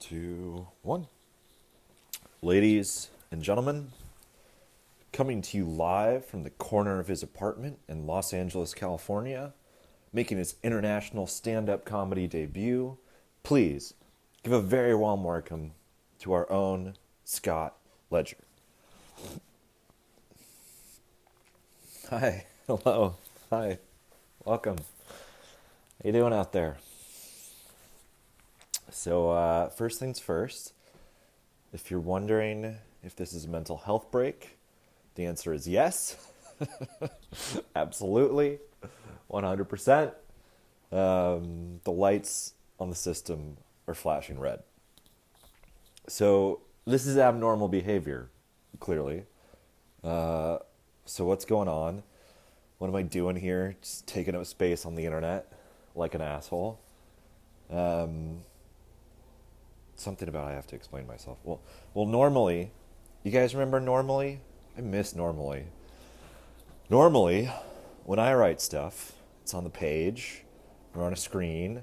2, 1. Ladies and gentlemen, coming to you live from the corner of his apartment in Los Angeles, California, making his international stand-up comedy debut, please give a very warm welcome to our own Scott Ledger. Hi, hello, hi, welcome. How you doing out there? So, first things first, if you're wondering if this is a mental health break, the answer is yes. Absolutely. 100%. The lights on the system are flashing red. So, this is abnormal behavior, clearly. So, what's going on? What am I doing here? Just taking up space on the internet like an asshole. Something about I have to explain myself. Well, normally, you guys remember normally? I miss normally. Normally, when I write stuff, it's on the page or on a screen,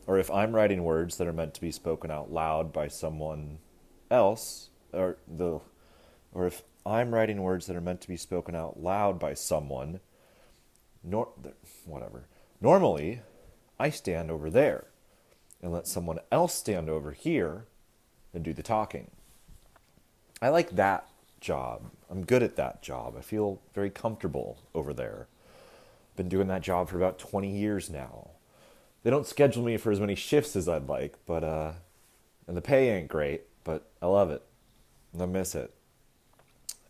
or if I'm writing words that are meant to be spoken out loud by someone else, or if I'm writing words that are meant to be spoken out loud by someone, whatever. Normally, I stand over there and let someone else stand over here and do the talking. I like that job. I'm good at that job. I feel very comfortable over there. Been doing that job for about 20 years now. They don't schedule me for as many shifts as I'd like, but and the pay ain't great, but I love it. And I miss it.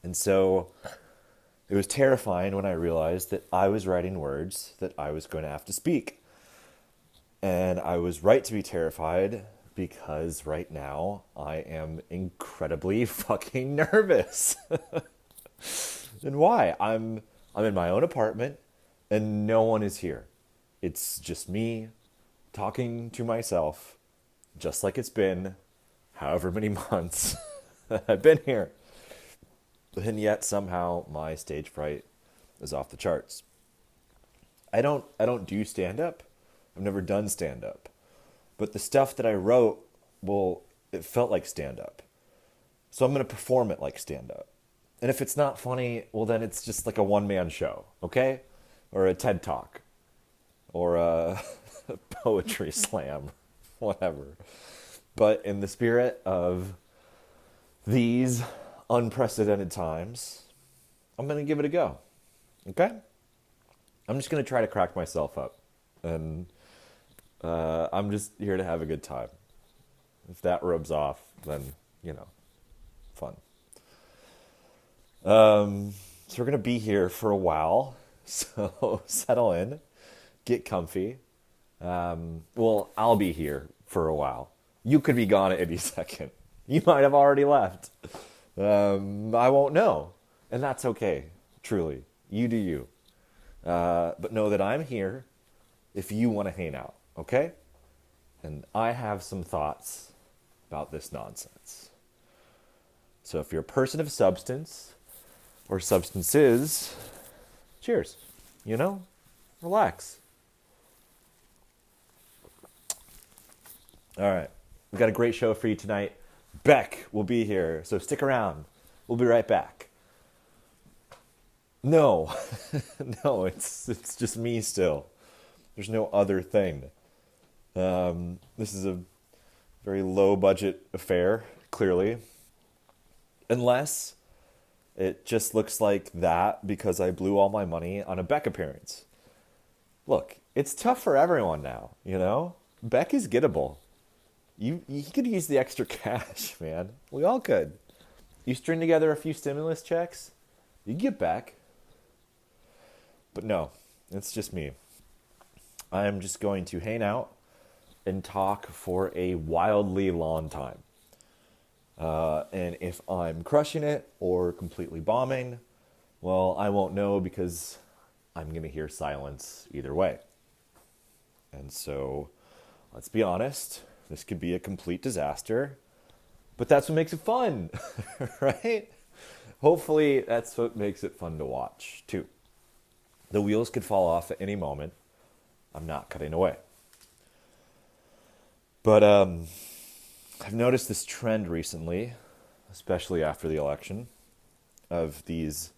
And so it was terrifying when I realized that I was writing words that I was going to have to speak. And I was right to be terrified because right now I am incredibly fucking nervous. And why? I'm in my own apartment and no one is here. It's just me talking to myself, just like it's been however many months that I've been here. And yet somehow my stage fright is off the charts. I don't do stand-up. I've never done stand-up. But the stuff that I wrote, well, it felt like stand-up. So I'm going to perform it like stand-up. And if it's not funny, well, then it's just like a one-man show, okay? Or a TED Talk. Or a poetry slam. Whatever. But in the spirit of these unprecedented times, I'm going to give it a go. Okay? I'm just going to try to crack myself up. And I'm just here to have a good time. If that rubs off, then, fun. So we're going to be here for a while. So settle in. Get comfy. Well, I'll be here for a while. You could be gone at any second. You might have already left. I won't know. And that's okay. Truly. You do you. But know that I'm here if you want to hang out. Okay? And I have some thoughts about this nonsense. So if you're a person of substance, or substances, cheers. Relax. All right. We've got a great show for you tonight. Beck will be here, so stick around. We'll be right back. No. No, it's just me still. There's no other thing. This is a very low budget affair, clearly. Unless it just looks like that because I blew all my money on a Beck appearance. Look, it's tough for everyone now, Beck is gettable. You could use the extra cash, man. We all could. You string together a few stimulus checks, you get back. But no, it's just me. I'm just going to hang out and talk for a wildly long time. And if I'm crushing it or completely bombing, well, I won't know because I'm going to hear silence either way. And so, let's be honest, this could be a complete disaster, but that's what makes it fun, right? Hopefully, that's what makes it fun to watch, too. The wheels could fall off at any moment. I'm not cutting away. But I've noticed this trend recently, especially after the election, of these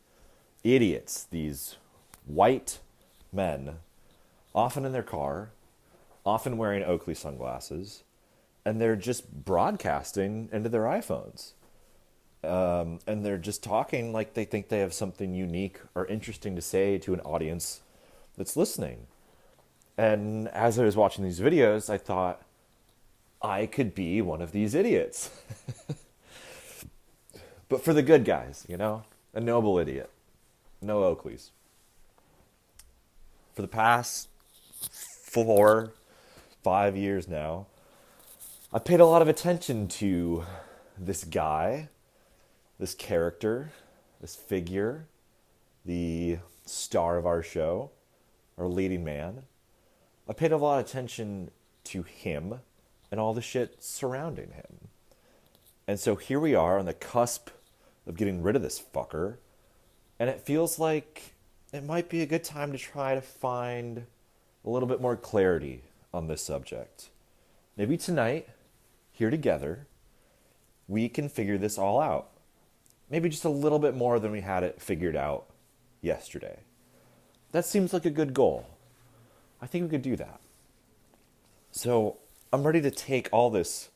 idiots, these white men, often in their car, often wearing Oakley sunglasses, and they're just broadcasting into their iPhones. And they're just talking like they think they have something unique or interesting to say to an audience that's listening. And as I was watching these videos, I thought, I could be one of these idiots. But for the good guys, you know? A noble idiot. No Oakleys. For the past 4, 5 years now, I paid a lot of attention to this guy, this character, this figure, the star of our show, our leading man. I paid a lot of attention to him and all the shit surrounding him. And so here we are on the cusp of getting rid of this fucker. And it feels like it might be a good time to try to find a little bit more clarity on this subject. Maybe tonight, here together, we can figure this all out. Maybe just a little bit more than we had it figured out yesterday. That seems like a good goal. I think we could do that. So I'm ready to take all this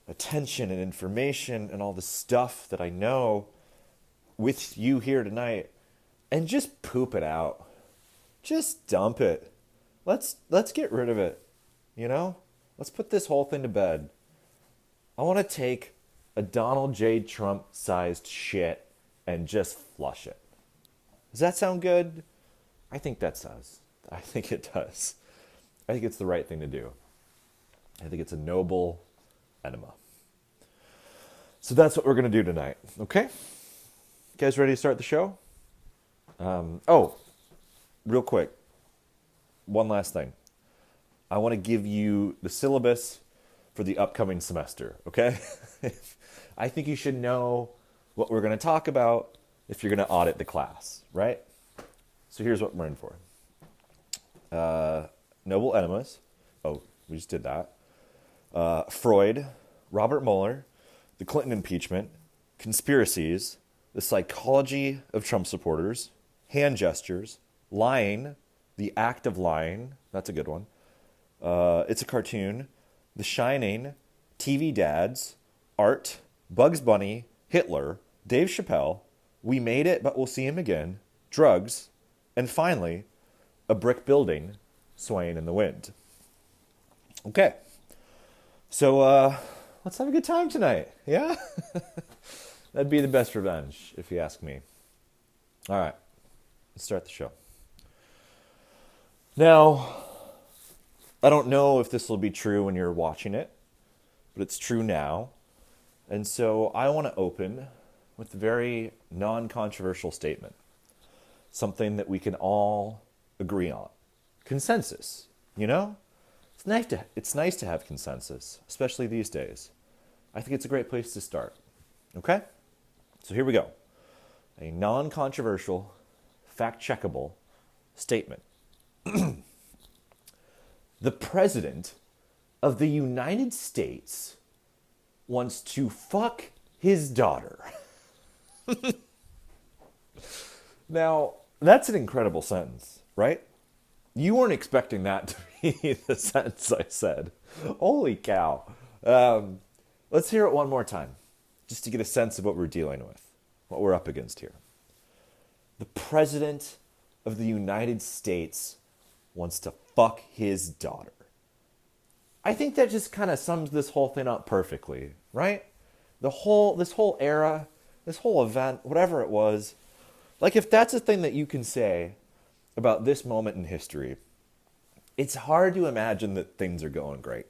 attention and information and all the stuff that I know with you here tonight and just poop it out. Just dump it. Let's get rid of it. You know? Let's put this whole thing to bed. I want to take a Donald J. Trump-sized shit and just flush it. Does that sound good? I think that does. I think it does. I think it's the right thing to do. I think it's a noble enema. So that's what we're going to do tonight. Okay? You guys ready to start the show? Real quick. One last thing. I want to give you the syllabus for the upcoming semester. Okay? I think you should know what we're going to talk about if you're going to audit the class, right? So here's what we're in for. Noble enemas. Oh, we just did that. Freud, Robert Mueller, the Clinton impeachment, conspiracies, the psychology of Trump supporters, hand gestures, lying, the act of lying. That's a good one. It's a cartoon. The Shining, TV dads, art, Bugs Bunny, Hitler, Dave Chappelle, We Made It But We'll See Him Again, drugs, and finally, a brick building swaying in the wind. Okay. So, let's have a good time tonight. Yeah? That'd be the best revenge, if you ask me. All right. Let's start the show. Now, I don't know if this will be true when you're watching it, but it's true now. And so I want to open with a very non-controversial statement. Something that we can all agree on. Consensus, you know? It's nice to have consensus, especially these days. I think it's a great place to start. Okay? So here we go. A non-controversial, fact-checkable statement. The President of the United States wants to fuck his daughter. Now, that's an incredible sentence, right? You weren't expecting that to be the sentence I said. Holy cow. Let's hear it one more time, just to get a sense of what we're dealing with, what we're up against here. The President of the United States wants to fuck his daughter. I think that just kind of sums this whole thing up perfectly, right? This whole era, this whole event, whatever it was, like if that's a thing that you can say about this moment in history, it's hard to imagine that things are going great.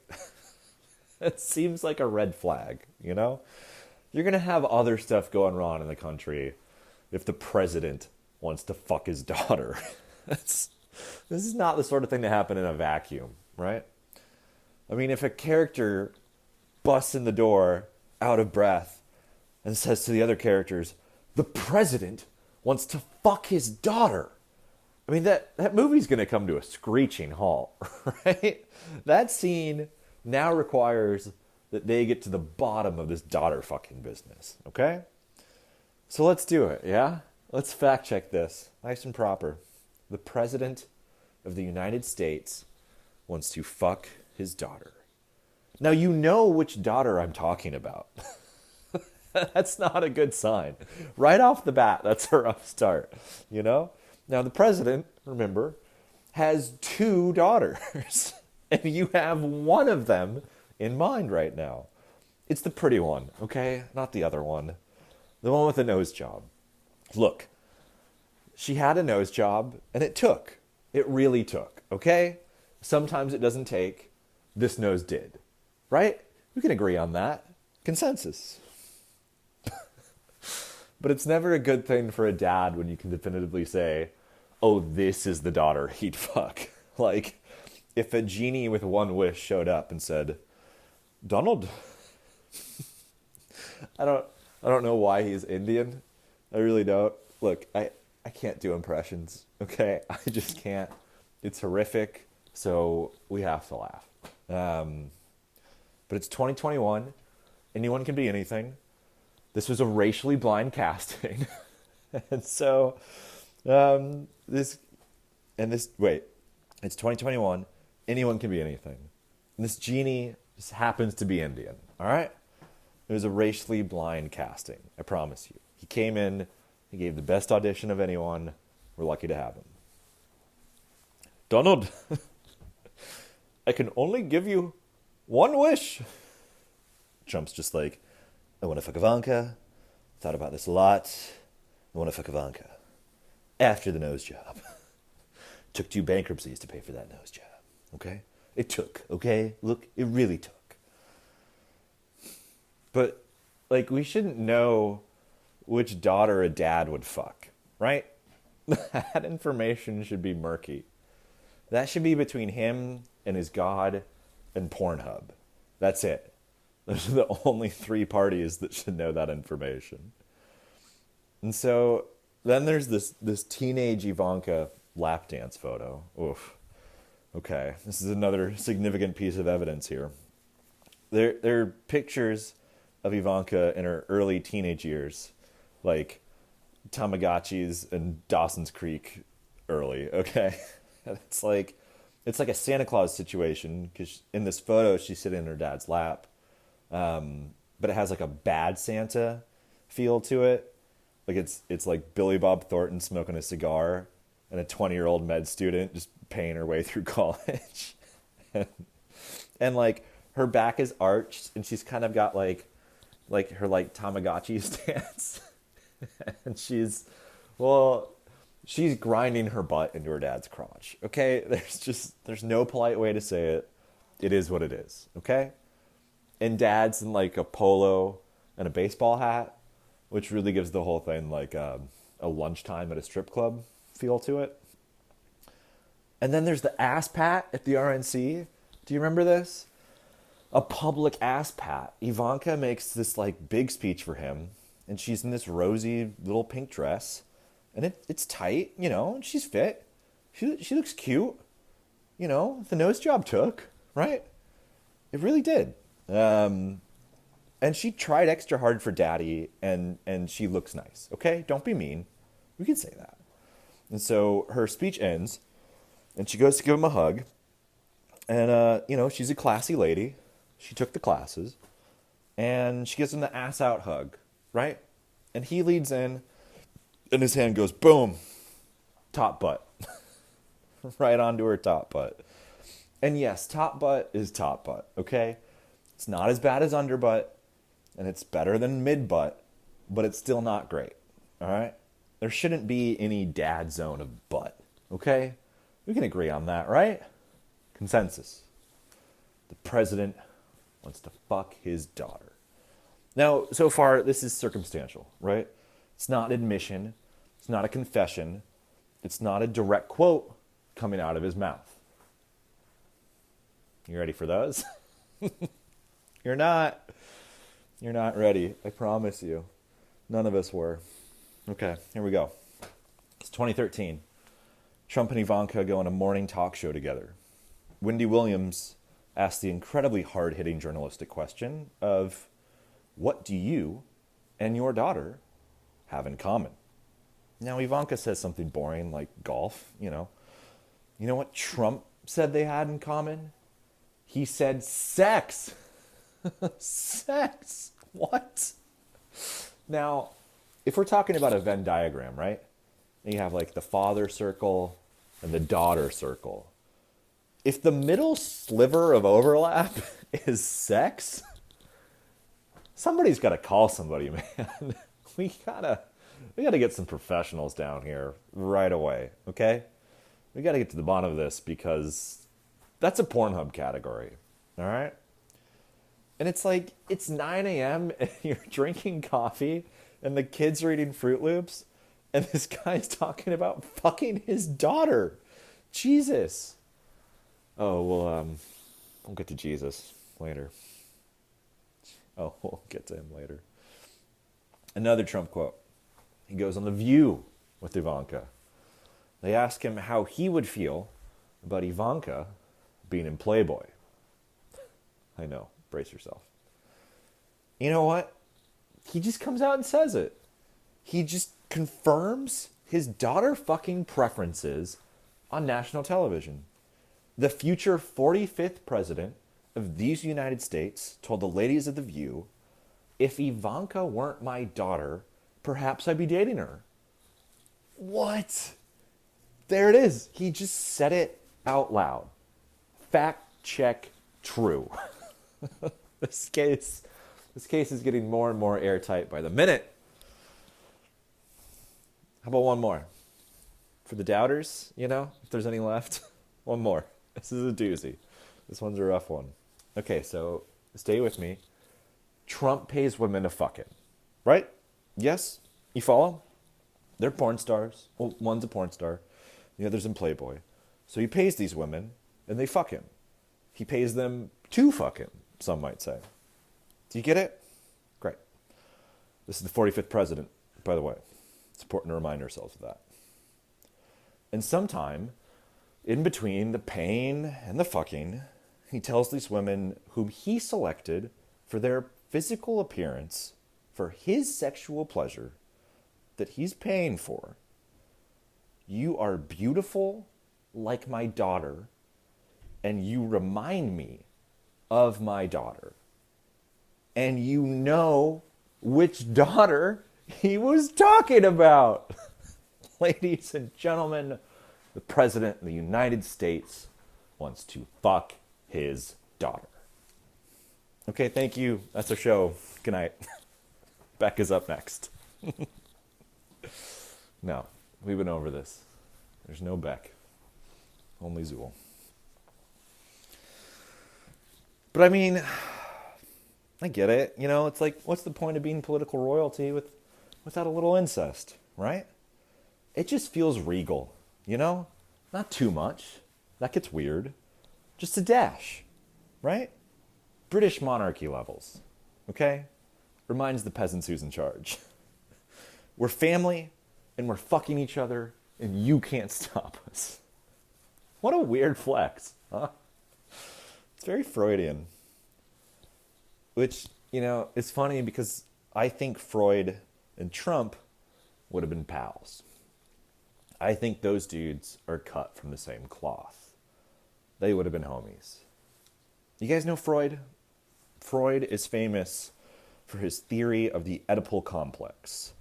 It seems like a red flag, you know? You're going to have other stuff going wrong in the country if the president wants to fuck his daughter. This is not the sort of thing that happened in a vacuum, right? I mean, if a character busts in the door out of breath and says to the other characters, the president wants to fuck his daughter, I mean, that movie's going to come to a screeching halt, right? That scene now requires that they get to the bottom of this daughter fucking business, okay? So let's do it, yeah? Let's fact check this, nice and proper. The President of the United States wants to fuck his daughter. Now you know which daughter I'm talking about. That's not a good sign. Right off the bat, that's a rough start, you know? Now the president, remember, has 2 daughters. And you have one of them in mind right now. It's the pretty one, okay? Not the other one. The one with the nose job. Look, she had a nose job, and it took. It really took, okay? Sometimes it doesn't take. This nose did, right? We can agree on that. Consensus. But it's never a good thing for a dad when you can definitively say, oh, this is the daughter he'd fuck. Like, if a genie with one wish showed up and said, Donald, I don't know why he's Indian. I really don't. Look, I can't do impressions, okay? I just can't. It's horrific, so we have to laugh. But it's 2021. Anyone can be anything. This was a racially blind casting. And so, it's 2021. Anyone can be anything. And this genie just happens to be Indian, all right? It was a racially blind casting, I promise you. He came in, he gave the best audition of anyone. We're lucky to have him. Donald, I can only give you one wish. Trump's just like, I want to fuck Ivanka. Thought about this a lot. I want to fuck Ivanka. After the nose job. Took 2 bankruptcies to pay for that nose job. Okay? It took, okay? Look, it really took. But, like, we shouldn't know which daughter a dad would fuck, right? That information should be murky. That should be between him and his God and Pornhub. That's it. Those are the only 3 parties that should know that information. And so then there's this teenage Ivanka lap dance photo. Oof. Okay, this is another significant piece of evidence here. There are pictures of Ivanka in her early teenage years, like Tamagotchis and Dawson's Creek early, okay? It's like a Santa Claus situation, because in this photo, she's sitting in her dad's lap. But it has like a bad Santa feel to it. Like it's like Billy Bob Thornton smoking a cigar and a 20-year-old med student just paying her way through college. and like her back is arched and she's kind of got like her like Tamagotchi stance. And she's grinding her butt into her dad's crotch. Okay? There's no polite way to say it. It is what it is. Okay? And dad's in like a polo and a baseball hat, which really gives the whole thing like a lunchtime at a strip club feel to it. And then there's the ass pat at the RNC. Do you remember this? A public ass pat. Ivanka makes this like big speech for him, and she's in this rosy little pink dress, and it's tight, you know, and she's fit. She looks cute. You know, the nose job took, right? It really did. And she tried extra hard for daddy, and she looks nice. Okay? Don't be mean. We can say that. And so her speech ends, and she goes to give him a hug. And, you know, she's a classy lady. She took the classes. And she gives him the ass out hug, right? And he leads in, and his hand goes, boom, top butt. Right onto her top butt. And yes, top butt is top butt, okay? It's not as bad as underbutt, and it's better than mid butt, but it's still not great, all right? There shouldn't be any dad zone of butt, okay? We can agree on that, right? Consensus. The president wants to fuck his daughter. Now, so far, this is circumstantial, right? It's not admission. It's not a confession. It's not a direct quote coming out of his mouth. You ready for those? You're not ready. I promise you. None of us were. Okay, here we go. It's 2013. Trump and Ivanka go on a morning talk show together. Wendy Williams asked the incredibly hard-hitting journalistic question of, what do you and your daughter have in common? Now, Ivanka says something boring like golf, you know. You know what Trump said they had in common? He said sex. Sex. What? Now, if we're talking about a Venn diagram, right? You have like the father circle and the daughter circle. If the middle sliver of overlap is sex, somebody's got to call somebody, man. We gotta get some professionals down here right away, okay? We gotta get to the bottom of this because that's a Pornhub category, all right? And it's like, it's 9 a.m. and you're drinking coffee and the kids are eating Fruit Loops and this guy's talking about fucking his daughter. Jesus. Oh, well, we'll get to Jesus later. Oh, we'll get to him later. Another Trump quote. He goes on The View with Ivanka. They ask him how he would feel about Ivanka being in Playboy. I know. Brace yourself. You know what? He just comes out and says it. He just confirms his daughter fucking preferences on national television. The future 45th president of these United States told the ladies of The View, if Ivanka weren't my daughter, perhaps I'd be dating her. What? There it is. He just said it out loud. Fact check true. This case is getting more and more airtight by the minute. How about one more? For the doubters, you know, if there's any left. One more. This is a doozy. This one's a rough one. Okay, so stay with me. Trump pays women to fuck him. Right? Yes? You follow? They're porn stars. Well, one's a porn star. The other's in Playboy. So he pays these women, and they fuck him. He pays them to fuck him, some might say. Do you get it? Great. This is the 45th president, by the way. It's important to remind ourselves of that. And sometime, in between the pain and the fucking, he tells these women whom he selected for their physical appearance, for his sexual pleasure, that he's paying for, you are beautiful like my daughter, and you remind me of my daughter. And you know which daughter he was talking about. Ladies and gentlemen, the President of the United States wants to fuck his daughter. Okay, thank you. That's our show. Good night. Beck is up next. No, we've been over this. There's no Beck. Only Zool. But I mean, I get it. You know, it's like, what's the point of being political royalty without a little incest, right? It just feels regal, you know? Not too much. That gets weird. Just a dash, right? British monarchy levels, okay? Reminds the peasants who's in charge. We're family, and we're fucking each other, and you can't stop us. What a weird flex, huh? It's very Freudian. Which, you know, it's funny because I think Freud and Trump would have been pals. I think those dudes are cut from the same cloth. They would have been homies. You guys know Freud? Freud is famous for his theory of the Oedipal complex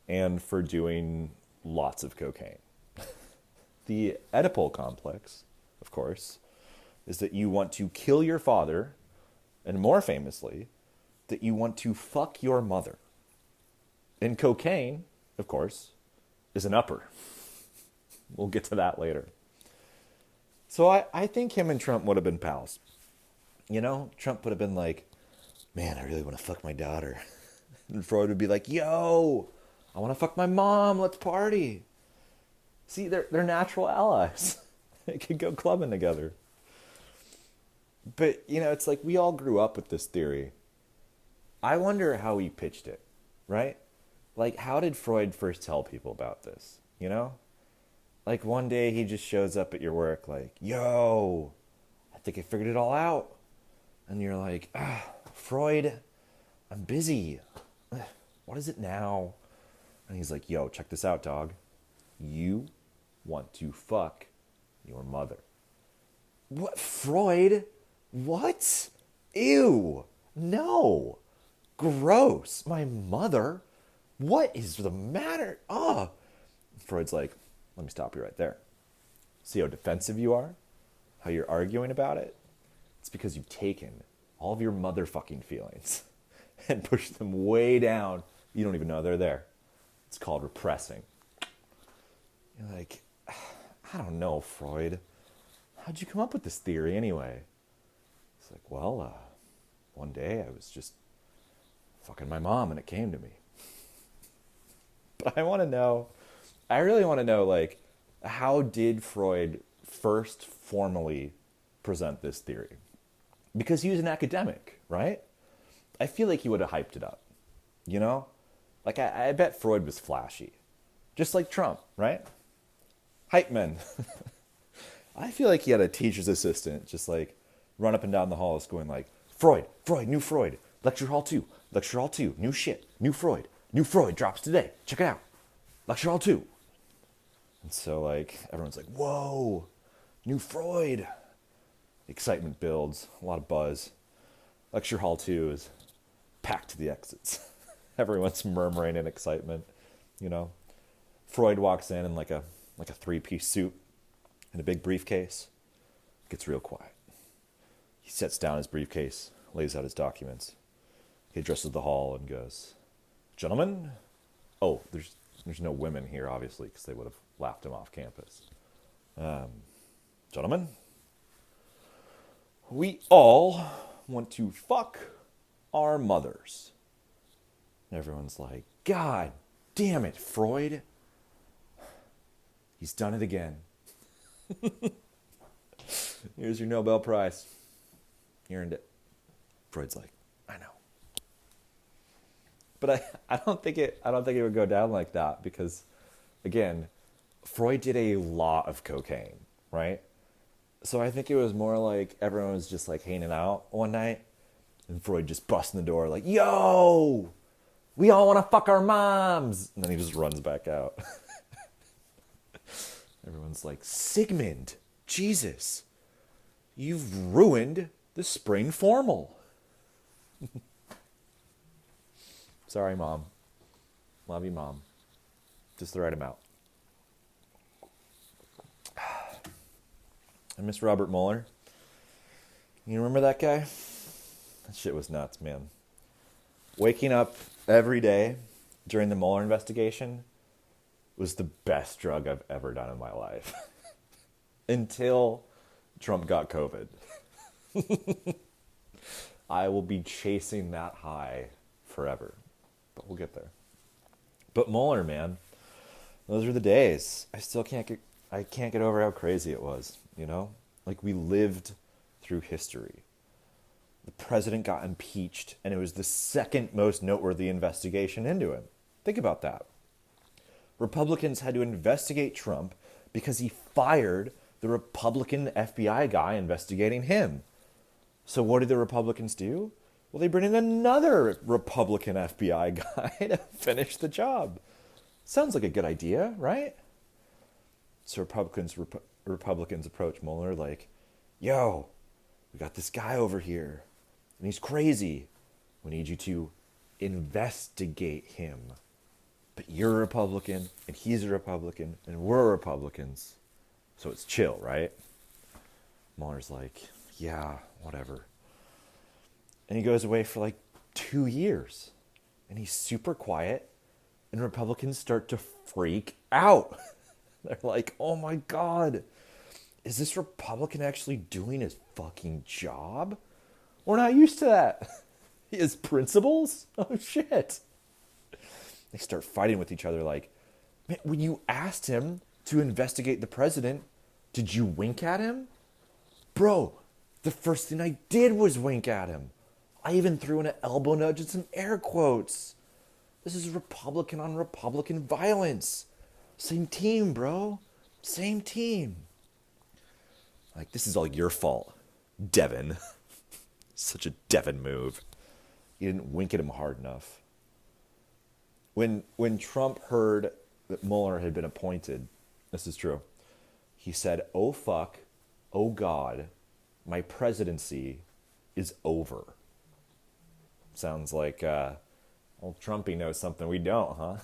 and for doing lots of cocaine. The Oedipal complex, of course, is that you want to kill your father, and more famously, that you want to fuck your mother. And cocaine, of course, is an upper. We'll get to that later. So I think him and Trump would have been pals. You know, Trump would have been like, man, I really want to fuck my daughter. And Freud would be like, yo, I want to fuck my mom. Let's party. See, they're natural allies. They could go clubbing together. But, you know, it's like we all grew up with this theory. I wonder how he pitched it, right? Like, how did Freud first tell people about this, you know? Like, one day he just shows up at your work like, yo, I think I figured it all out. And you're like, Freud, I'm busy. What is it now? And he's like, yo, check this out, dog. You want to fuck your mother. What, Freud? What? Ew. No. Gross. My mother? What is the matter? Freud's like, let me stop you right there. See how defensive you are? How you're arguing about it? It's because you've taken all of your motherfucking feelings and pushed them way down. You don't even know they're there. It's called repressing. You're like, I don't know, Freud. How'd you come up with this theory anyway? It's like, well, one day I was just fucking my mom and it came to me. But I really want to know, like, how did Freud first formally present this theory? Because he was an academic, right? I feel like he would have hyped it up, you know? Like, I bet Freud was flashy. Just like Trump, right? Hype men. I feel like he had a teacher's assistant just, like, run up and down the halls going like, Freud, new Freud, lecture hall 2, new shit, new Freud drops today, check it out, lecture hall 2. And so, like, everyone's like, whoa, new Freud. Excitement builds, a lot of buzz. Lecture hall 2 is packed to the exits. Everyone's murmuring in excitement, you know. Freud walks in like a 3-piece suit and a big briefcase. Gets real quiet. He sets down his briefcase, lays out his documents. He addresses the hall and goes, gentlemen. Oh, there's no women here, obviously, because they would have laughed him off campus. Gentlemen, we all want to fuck our mothers. And everyone's like, God damn it, Freud. He's done it again. Here's your Nobel Prize. You earned it. Freud's like, I know. But I don't think it would go down like that because, again, Freud did a lot of cocaine, right? So I think it was more like everyone was just like hanging out one night and Freud just busts in the door like, yo, we all want to fuck our moms. And then he just runs back out. Everyone's like, Sigmund, Jesus, you've ruined the spring formal. Sorry, Mom. Love you, Mom. Just the right amount. I miss Robert Mueller. You remember that guy? That shit was nuts, man. Waking up every day during the Mueller investigation was the best drug I've ever done in my life. Until Trump got COVID. I will be chasing that high forever. But we'll get there. But Mueller, man, those are the days. I can't get over how crazy it was, you know? Like, we lived through history. The president got impeached, and it was the second most noteworthy investigation into him. Think about that. Republicans had to investigate Trump because he fired the Republican FBI guy investigating him. So what did the Republicans do? Well, they bring in another Republican FBI guy to finish the job. Sounds like a good idea, right? So Republicans approach Mueller like, yo, we got this guy over here, and he's crazy. We need you to investigate him. But you're a Republican, and he's a Republican, and we're Republicans. So it's chill, right? Mueller's like, yeah, whatever. And he goes away for like 2 years. And he's super quiet. And Republicans start to freak out. They're like, oh my God, is this Republican actually doing his fucking job? We're not used to that. His principles? Oh shit. They start fighting with each other like, man, when you asked him to investigate the president, did you wink at him? Bro, the first thing I did was wink at him. I even threw in an elbow nudge and some air quotes. This is Republican on Republican violence. Same team, bro. Same team. Like, this is all your fault. Devin. Such a Devin move. He didn't wink at him hard enough. When Trump heard that Mueller had been appointed, this is true, he said, "Oh fuck, oh God, my presidency is over." Sounds like, old Trumpy knows something we don't, huh?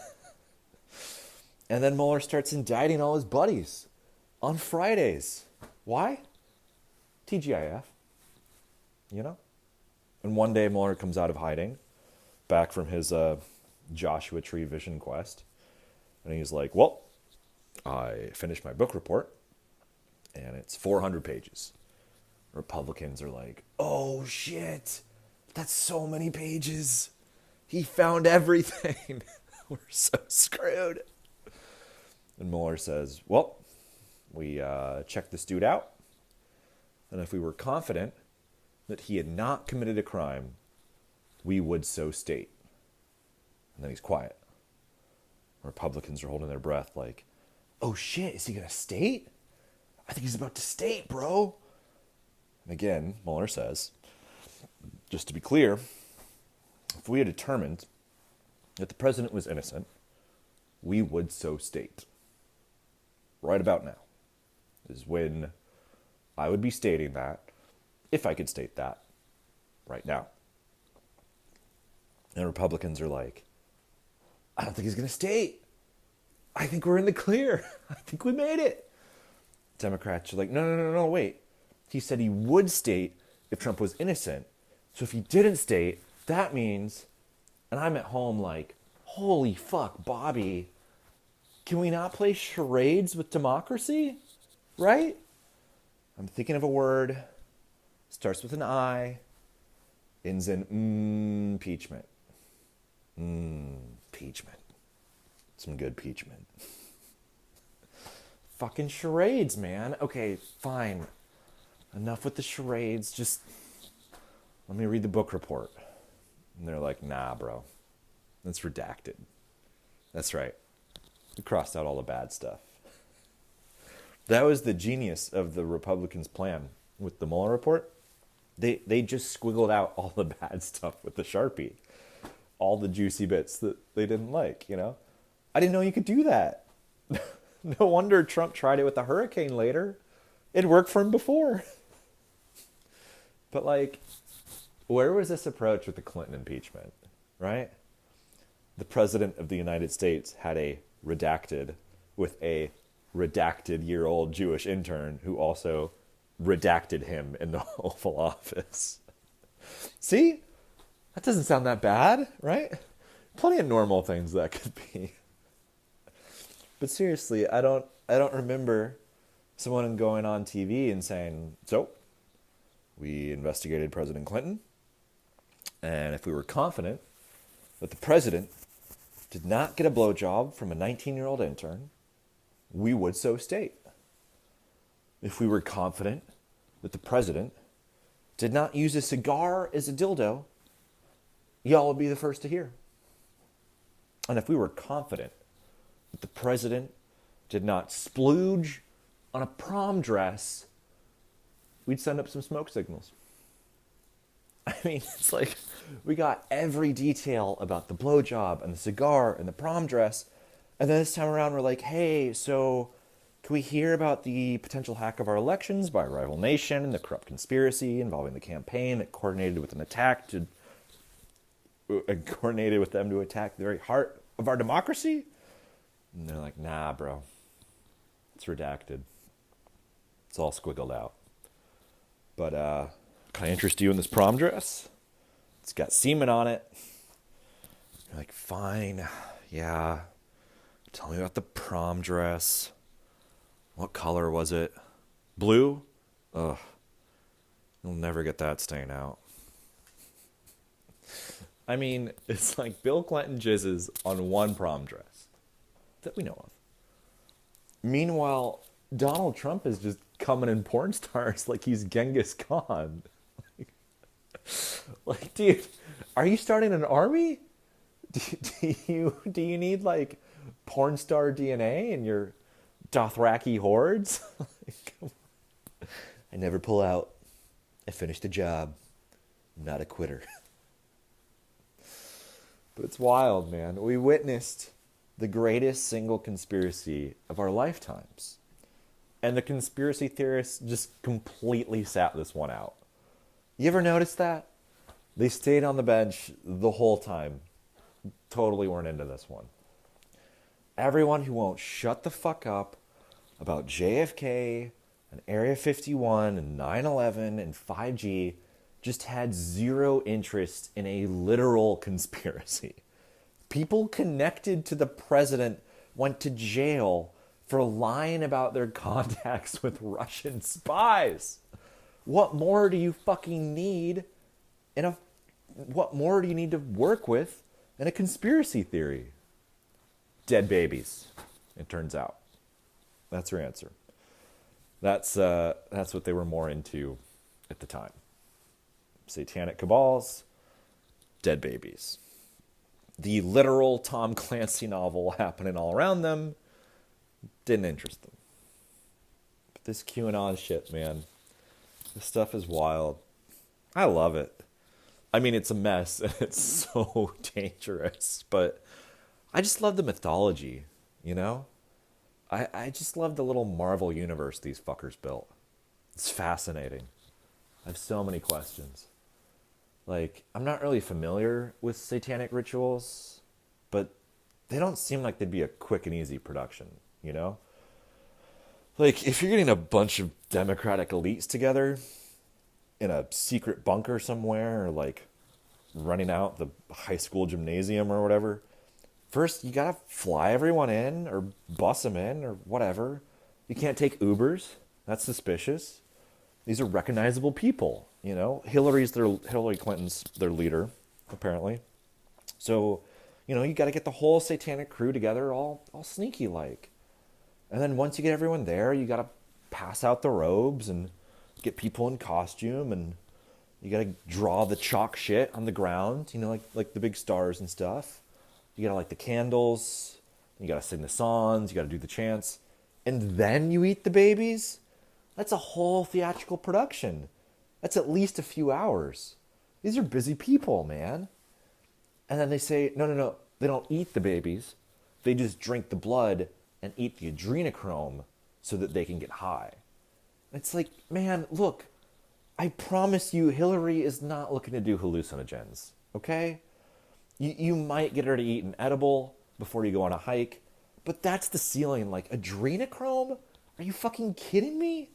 And then Mueller starts indicting all his buddies on Fridays. Why? TGIF. You know? And one day Mueller comes out of hiding, back from his Joshua Tree vision quest. And he's like, well, I finished my book report, and it's 400 pages. Republicans are like, oh shit, that's so many pages. He found everything. We're so screwed. And Mueller says, well, we checked this dude out, and if we were confident that he had not committed a crime, we would so state. And then he's quiet. Republicans are holding their breath like, oh shit, is he going to state? I think he's about to state, bro. And again, Mueller says, just to be clear, if we had determined that the president was innocent, we would so state. Right about now is when I would be stating that, if I could state that, right now. And Republicans are like, I don't think he's going to state. I think we're in the clear. I think we made it. Democrats are like, no, wait. He said he would state if Trump was innocent. So if he didn't state, that means, and I'm at home like, holy fuck, Bobby, can we not play charades with democracy? Right? I'm thinking of a word, starts with an I, ends in impeachment. Impeachment. Some good impeachment. Fucking charades, man. Okay, fine. Enough with the charades. Just let me read the book report. And they're like, nah, bro. That's redacted. That's right. We crossed out all the bad stuff. That was the genius of the Republicans' plan with the Mueller report. They just squiggled out all the bad stuff with the Sharpie. All the juicy bits that they didn't like, you know? I didn't know you could do that. No wonder Trump tried it with the hurricane later. It worked for him before. But like, where was this approach with the Clinton impeachment, right? The president of the United States had a redacted with a redacted-year-old Jewish intern who also redacted him in the Oval Office. See? That doesn't sound that bad, right? Plenty of normal things that could be. But seriously, I don't remember someone going on TV and saying, so, we investigated President Clinton, and if we were confident that the president did not get a blowjob from a 19-year-old intern, we would so state. If we were confident that the president did not use a cigar as a dildo, y'all would be the first to hear. And if we were confident that the president did not splooge on a prom dress, we'd send up some smoke signals. I mean, it's like we got every detail about the blowjob and the cigar and the prom dress. And then this time around, we're like, hey, so can we hear about the potential hack of our elections by a rival nation and the corrupt conspiracy involving the campaign that coordinated with them to attack the very heart of our democracy? And they're like, nah, bro. It's redacted. It's all squiggled out. But can I interest you in this prom dress? It's got semen on it. You're like, fine. Yeah. Tell me about the prom dress. What color was it? Blue? Ugh. You'll never get that stain out. I mean, it's like Bill Clinton jizzes on one prom dress that we know of. Meanwhile, Donald Trump is just coming in porn stars like he's Genghis Khan. Like, dude, are you starting an army? Do you need like porn star DNA in your Dothraki hordes? I never pull out. I finished the job. I'm not a quitter. But it's wild, man. We witnessed the greatest single conspiracy of our lifetimes. And the conspiracy theorists just completely sat this one out. You ever notice that? They stayed on the bench the whole time. Totally weren't into this one. Everyone who won't shut the fuck up about JFK and Area 51 and 9/11 and 5G just had zero interest in a literal conspiracy. People connected to the president went to jail for lying about their contacts with Russian spies. What more do you fucking need what more do you need to work with in a conspiracy theory? Dead babies, it turns out. That's her answer. That's what they were more into at the time. Satanic cabals, dead babies. The literal Tom Clancy novel happening all around them didn't interest them. But this QAnon shit, man, this stuff is wild. I love it. I mean, it's a mess and it's so dangerous, but I just love the mythology, you know? I just love the little Marvel universe these fuckers built. It's fascinating. I have so many questions. Like, I'm not really familiar with satanic rituals, but they don't seem like they'd be a quick and easy production, you know? Like, if you're getting a bunch of Democratic elites together in a secret bunker somewhere, or like running out the high school gymnasium or whatever, first you gotta fly everyone in or bus them in or whatever. You can't take Ubers. That's suspicious. These are recognizable people, you know. Hillary Clinton's their leader, apparently. So, you know, you got to get the whole satanic crew together, all sneaky like. And then once you get everyone there, you got to pass out the robes and get people in costume, and you got to draw the chalk shit on the ground, you know, like the big stars and stuff. You got to light the candles. You got to sing the songs. You got to do the chants, and then you eat the babies. That's a whole theatrical production. That's at least a few hours. These are busy people, man. And then they say, no. They don't eat the babies. They just drink the blood and eat the adrenochrome so that they can get high. It's like, man, look, I promise you Hillary is not looking to do hallucinogens, okay? You might get her to eat an edible before you go on a hike, but that's the ceiling. Like, adrenochrome? Are you fucking kidding me?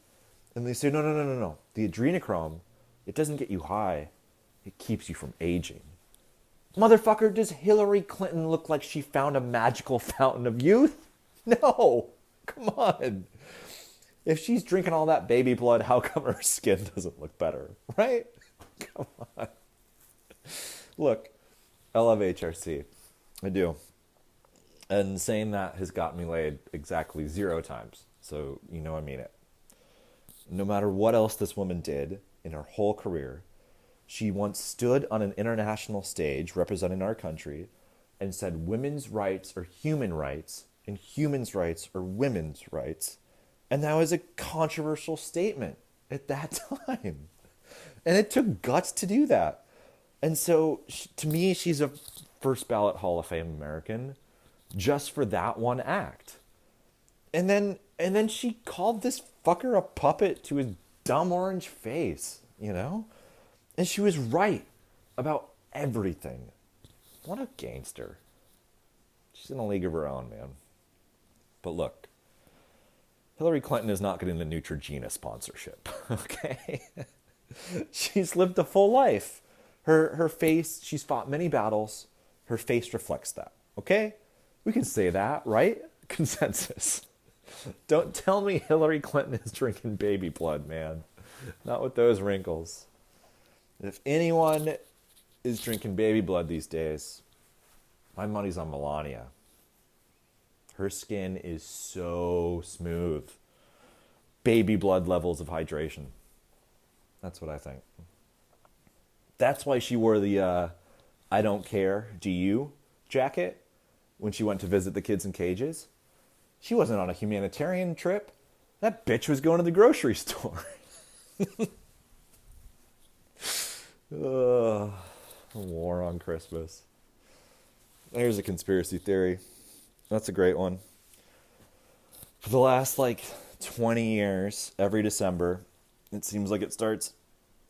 And they say, no. The adrenochrome, it doesn't get you high. It keeps you from aging. Motherfucker, does Hillary Clinton look like she found a magical fountain of youth? No. Come on. If she's drinking all that baby blood, how come her skin doesn't look better? Right? Come on. Look, I love HRC. I do. And saying that has got me laid exactly 0 times. So you know I mean it. No matter what else this woman did in her whole career, she once stood on an international stage representing our country and said women's rights are human rights and human's rights are women's rights. And that was a controversial statement at that time. And it took guts to do that. And so to me, she's a first ballot Hall of Fame American just for that one act. And then she called this fucker a puppet to his dumb orange face, you know? And she was right about everything. What a gangster. She's in a league of her own, man. But look, Hillary Clinton is not getting the Neutrogena sponsorship, okay? She's lived a full life. Her face, she's fought many battles. Her face reflects that, okay? We can say that, right? Consensus. Don't tell me Hillary Clinton is drinking baby blood, man. Not with those wrinkles. If anyone is drinking baby blood these days, my money's on Melania. Her skin is so smooth. Baby blood levels of hydration. That's what I think. That's why she wore the I don't care, do you jacket when she went to visit the kids in cages. She wasn't on a humanitarian trip. That bitch was going to the grocery store. Ugh, a war on Christmas. Here's a conspiracy theory. That's a great one. For the last 20 years, every December, it seems like it starts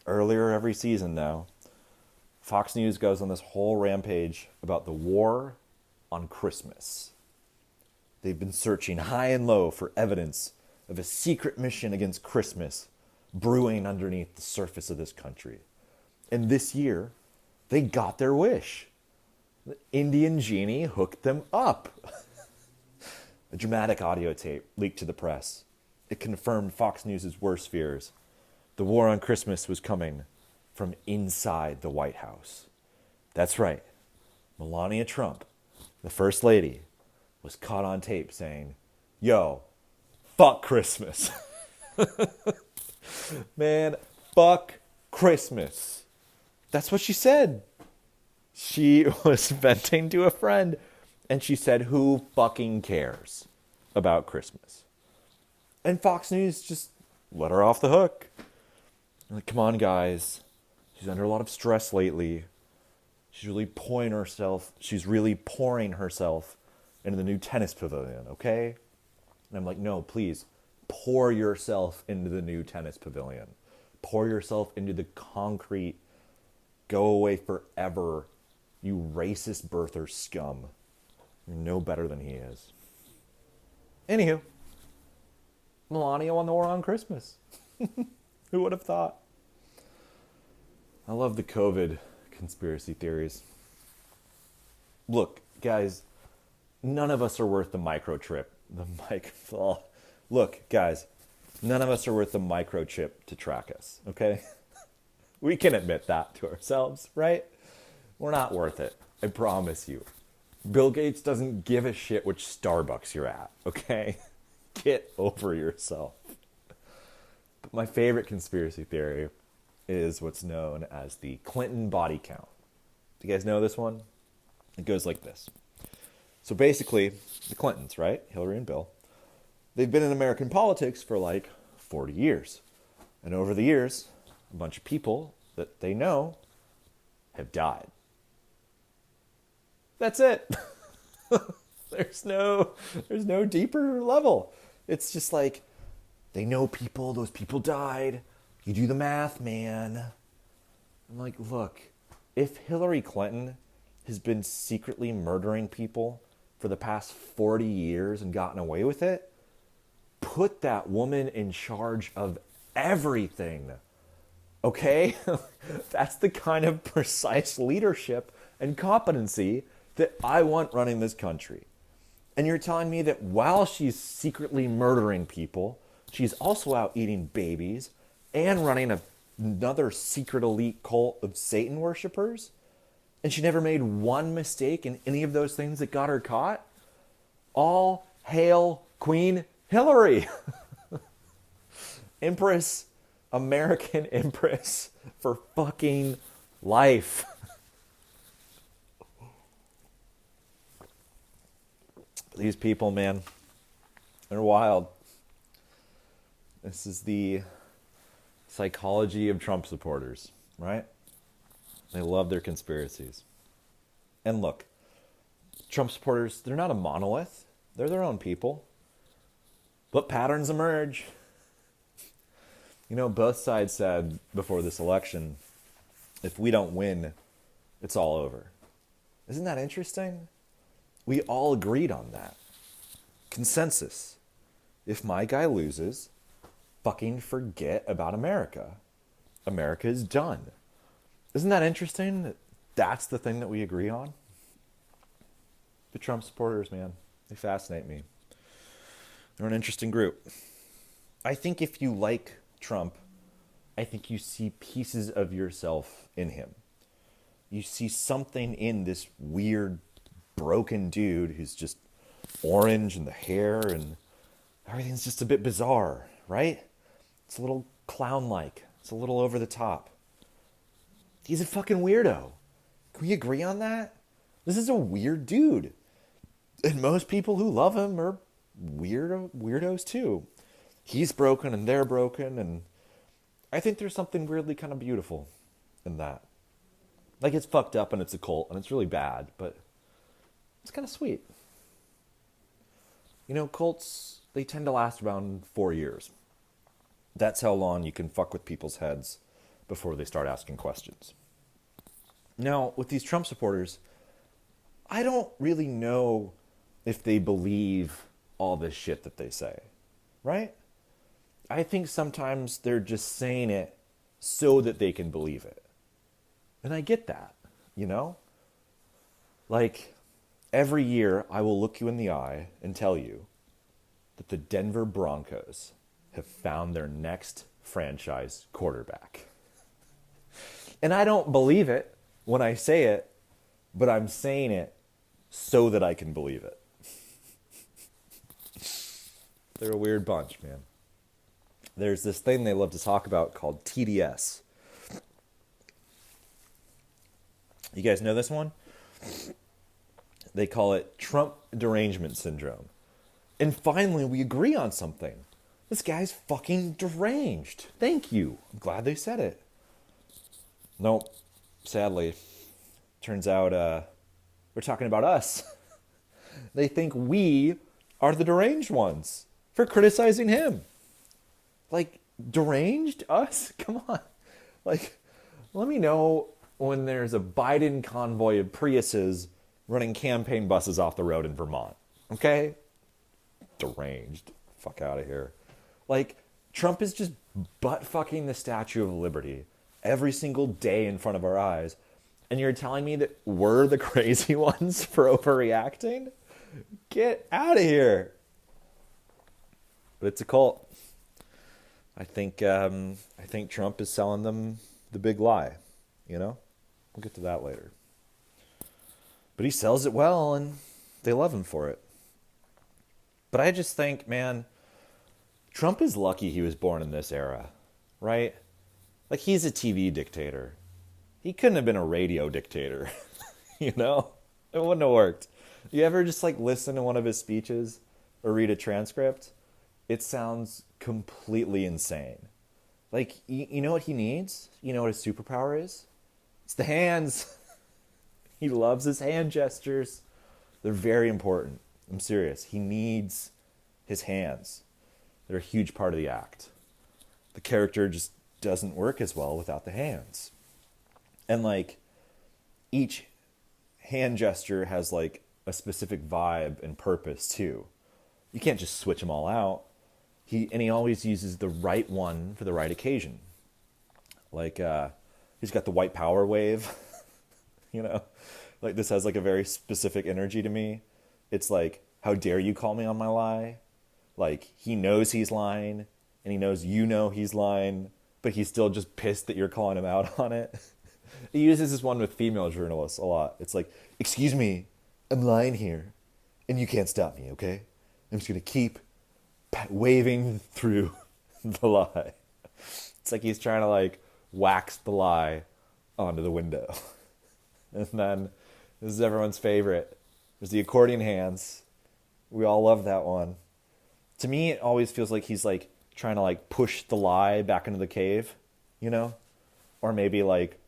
earlier every season now. Fox News goes on this whole rampage about the war on Christmas. They've been searching high and low for evidence of a secret mission against Christmas brewing underneath the surface of this country. And this year, they got their wish. The Indian genie hooked them up. A dramatic audio tape leaked to the press. It confirmed Fox News' worst fears. The war on Christmas was coming from inside the White House. That's right. Melania Trump, the First Lady, was caught on tape saying, "Yo, fuck Christmas." Man, fuck Christmas. That's what she said. She was venting to a friend, and she said, "Who fucking cares about Christmas?" And Fox News just let her off the hook. Like, come on, guys. She's under a lot of stress lately. She's really pouring herself into the new tennis pavilion, okay? And I'm like, no, please, pour yourself into the new tennis pavilion. Pour yourself into the concrete. Go away forever, you racist birther scum. You're no better than he is. Anywho, Melania won the war on Christmas. Who would have thought? I love the COVID conspiracy theories. Look, guys, none of us are worth the microchip. Look, guys, none of us are worth the microchip to track us, okay? We can admit that to ourselves, right? We're not worth it, I promise you. Bill Gates doesn't give a shit which Starbucks you're at, okay? Get over yourself. But my favorite conspiracy theory is what's known as the Clinton body count. Do you guys know this one? It goes like this. So basically, the Clintons, right? Hillary and Bill, they've been in American politics for 40 years. And over the years, a bunch of people that they know have died. That's it. There's no deeper level. It's just they know people, those people died. You do the math, man. I'm like, look, if Hillary Clinton has been secretly murdering people for the past 40 years and gotten away with it, put that woman in charge of everything. Okay? That's the kind of precise leadership and competency that I want running this country. And you're telling me that while she's secretly murdering people, she's also out eating babies and running another secret elite cult of Satan worshipers? And she never made one mistake in any of those things that got her caught? All hail Queen Hillary. Empress, American Empress for fucking life. These people, man, they're wild. This is the psychology of Trump supporters, right? They love their conspiracies. And look, Trump supporters, they're not a monolith. They're their own people. But patterns emerge. You know, both sides said before this election, if we don't win, it's all over. Isn't that interesting? We all agreed on that. Consensus. If my guy loses, fucking forget about America. America is done. Isn't that interesting that that's the thing that we agree on? The Trump supporters, man, they fascinate me. They're an interesting group. I think if you like Trump, I think you see pieces of yourself in him. You see something in this weird, broken dude who's just orange and the hair and everything's just a bit bizarre, right? It's a little clown-like. It's a little over the top. He's a fucking weirdo. Can we agree on that? This is a weird dude. And most people who love him are weirdos too. He's broken and they're broken, and I think there's something weirdly kind of beautiful in that. Like, it's fucked up and it's a cult and it's really bad, but it's kind of sweet. You know, cults, they tend to last around 4 years. That's how long you can fuck with people's heads before they start asking questions. Now, with these Trump supporters, I don't really know if they believe all this shit that they say, right? I think sometimes they're just saying it so that they can believe it. And I get that, you know? Like, every year I will look you in the eye and tell you that the Denver Broncos have found their next franchise quarterback. And I don't believe it when I say it, but I'm saying it so that I can believe it. They're a weird bunch, man. There's this thing they love to talk about called TDS. You guys know this one? They call it Trump derangement syndrome. And finally, we agree on something. This guy's fucking deranged. Thank you. I'm glad they said it. Nope. Sadly, turns out we're talking about us. They think we are the deranged ones for criticizing him. Like, deranged? Us? Come on. Like, let me know when there's a Biden convoy of Priuses running campaign buses off the road in Vermont. Okay? Deranged. Fuck out of here. Like, Trump is just butt-fucking the Statue of Liberty every single day in front of our eyes. And you're telling me that we're the crazy ones for overreacting? Get out of here. But it's a cult. I think Trump is selling them the big lie, you know? We'll get to that later. But he sells it well, and they love him for it. But I just think, man, Trump is lucky he was born in this era, right? Like, he's a TV dictator. He couldn't have been a radio dictator, you know? It wouldn't have worked. You ever just, like, listen to one of his speeches or read a transcript? It sounds completely insane. Like, you know what he needs? You know what his superpower is? It's the hands. He loves his hand gestures. They're very important. I'm serious. He needs his hands. They're a huge part of the act. The character just doesn't work as well without the hands. And, like, each hand gesture has, like, a specific vibe and purpose, too. You can't just switch them all out. He always uses the right one for the right occasion. Like, he's got the white power wave, you know? Like, this has, like, a very specific energy to me. It's like, how dare you call me on my lie? Like, he knows he's lying, and he knows you know he's lying, but he's still just pissed that you're calling him out on it. He uses this one with female journalists a lot. It's like, excuse me, I'm lying here, and you can't stop me, okay? I'm just going to keep waving through the lie. It's like he's trying to, like, wax the lie onto the window. And then, this is everyone's favorite. There's the accordion hands. We all love that one. To me, it always feels like he's, like, trying to, like, push the lie back into the cave, you know? Or maybe, like,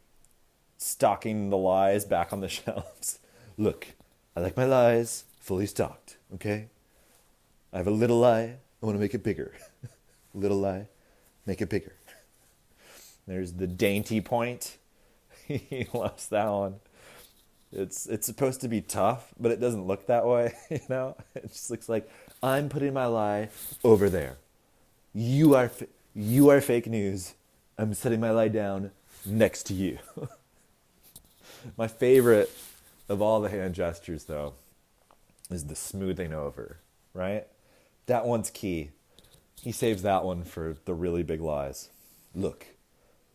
stocking the lies back on the shelves. Look, I like my lies fully stocked, okay? I have a little lie. I want to make it bigger. Little lie, make it bigger. There's the dainty point. He loves that one. It's supposed to be tough, but it doesn't look that way, you know? It just looks like, I'm putting my lie over there. You are fake news. I'm setting my lie down next to you. My favorite of all the hand gestures, though, is the smoothing over, right? That one's key. He saves that one for the really big lies. Look,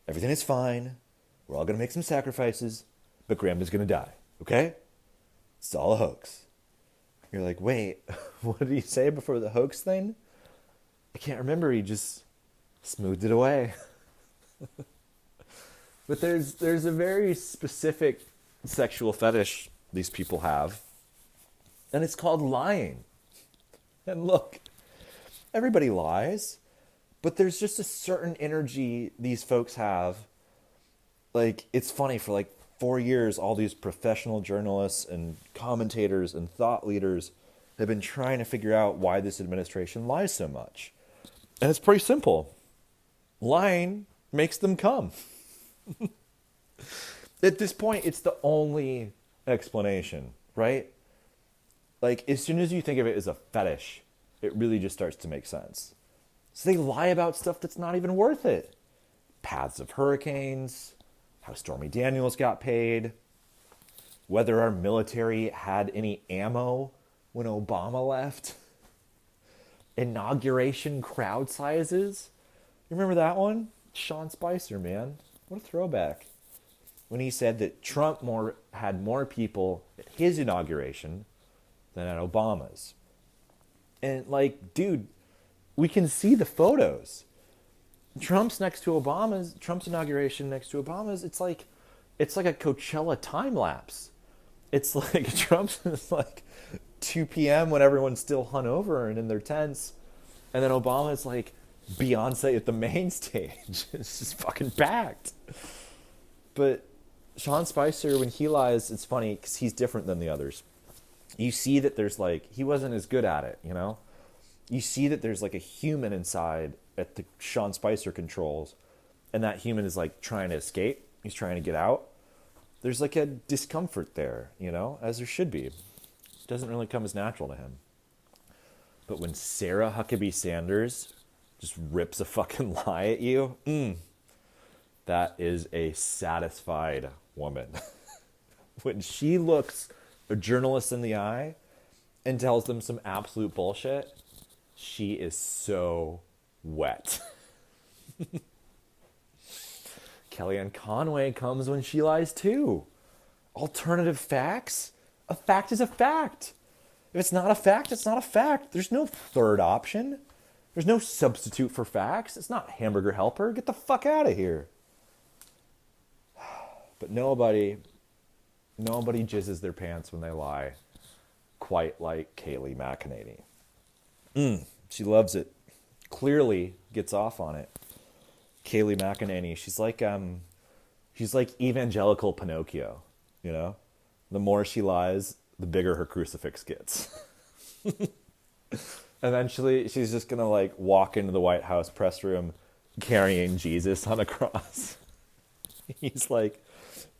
everything is fine. We're all going to make some sacrifices, but Grandma's going to die, okay? It's all a hoax. You're like, wait, what did he say before the hoax thing? I can't remember. He just smoothed it away. But there's a very specific sexual fetish these people have, and it's called lying. And look, everybody lies, but there's just a certain energy these folks have. Like, it's funny, for like 4 years, all these professional journalists and commentators and thought leaders have been trying to figure out why this administration lies so much. And it's pretty simple. Lying makes them come. At this point, it's the only explanation, right? Like, as soon as you think of it as a fetish, it really just starts to make sense. So they lie about stuff that's not even worth it. Paths of hurricanes, how Stormy Daniels got paid, whether our military had any ammo when Obama left, inauguration crowd sizes. You remember that one? Sean Spicer, man. What a throwback. When he said that Trump had more people at his inauguration than at Obama's. And like, dude, we can see the photos. Trump's inauguration next to Obama's, it's like a Coachella time lapse. It's like Trump's is like 2 p.m. when everyone's still hungover and in their tents. And then Obama's like Beyonce at the main stage. It's just fucking packed. But Sean Spicer, when he lies, it's funny because he's different than the others. You see that there's like, he wasn't as good at it, you know? You see that there's like a human inside at the Sean Spicer controls, and that human is like trying to escape. He's trying to get out. There's like a discomfort there, you know, as there should be. It doesn't really come as natural to him. But when Sarah Huckabee Sanders just rips a fucking lie at you, that is a satisfied woman. When she looks a journalist in the eye and tells them some absolute bullshit, she is so wet. Kellyanne Conway comes when she lies too. Alternative facts? A fact is a fact. If it's not a fact, it's not a fact. There's no third option. There's no substitute for facts. It's not Hamburger Helper. Get the fuck out of here. But nobody jizzes their pants when they lie quite like Kayleigh McEnany. She loves it. Clearly gets off on it. Kayleigh McEnany, she's like evangelical Pinocchio, you know? The more she lies, the bigger her crucifix gets. Eventually, she's just gonna like walk into the White House press room carrying Jesus on a cross. He's like,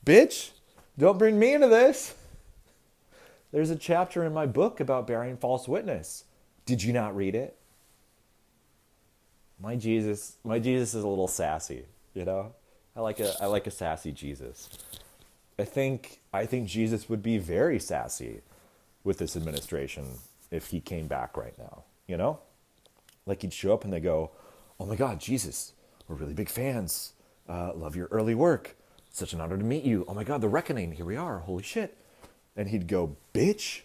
bitch, don't bring me into this. There's a chapter in my book about bearing false witness. Did you not read it? My Jesus is a little sassy, you know? I like a sassy Jesus. I think Jesus would be very sassy with this administration if he came back right now, you know? Like he'd show up and they go, "Oh my God, Jesus, we're really big fans. Love your early work. Such an honor to meet you. Oh my God, the reckoning, here we are, holy shit." And he'd go, "Bitch,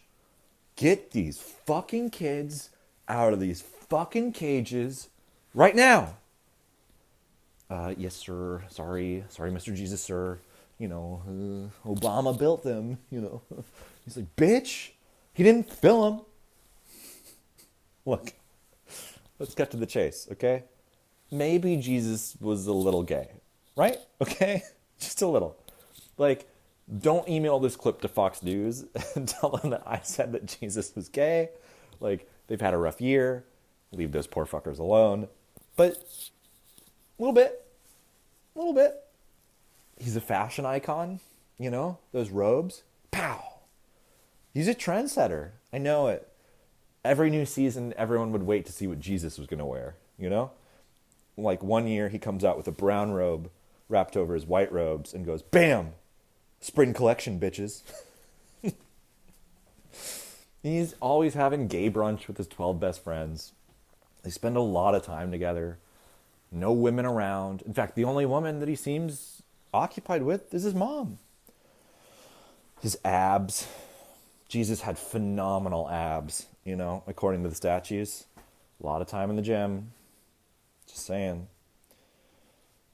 get these fucking kids out of these fucking cages right now." Yes, sir. Sorry, Mr. Jesus, sir. You know, Obama built them, you know. He's like, bitch, he didn't fill them. Look, let's get to the chase, okay? Maybe Jesus was a little gay, right? Okay? Just a little. Like, don't email this clip to Fox News and tell them that I said that Jesus was gay. Like, they've had a rough year. Leave those poor fuckers alone. But a little bit. He's a fashion icon, you know? Those robes. Pow! He's a trendsetter. I know it. Every new season, everyone would wait to see what Jesus was going to wear, you know? Like one year, he comes out with a brown robe wrapped over his white robes and goes, bam! Spring collection, bitches. He's always having gay brunch with his 12 best friends. They spend a lot of time together. No women around. In fact, the only woman that he seems occupied with is his mom. His abs. Jesus had phenomenal abs, you know, according to the statues. A lot of time in the gym. Just saying.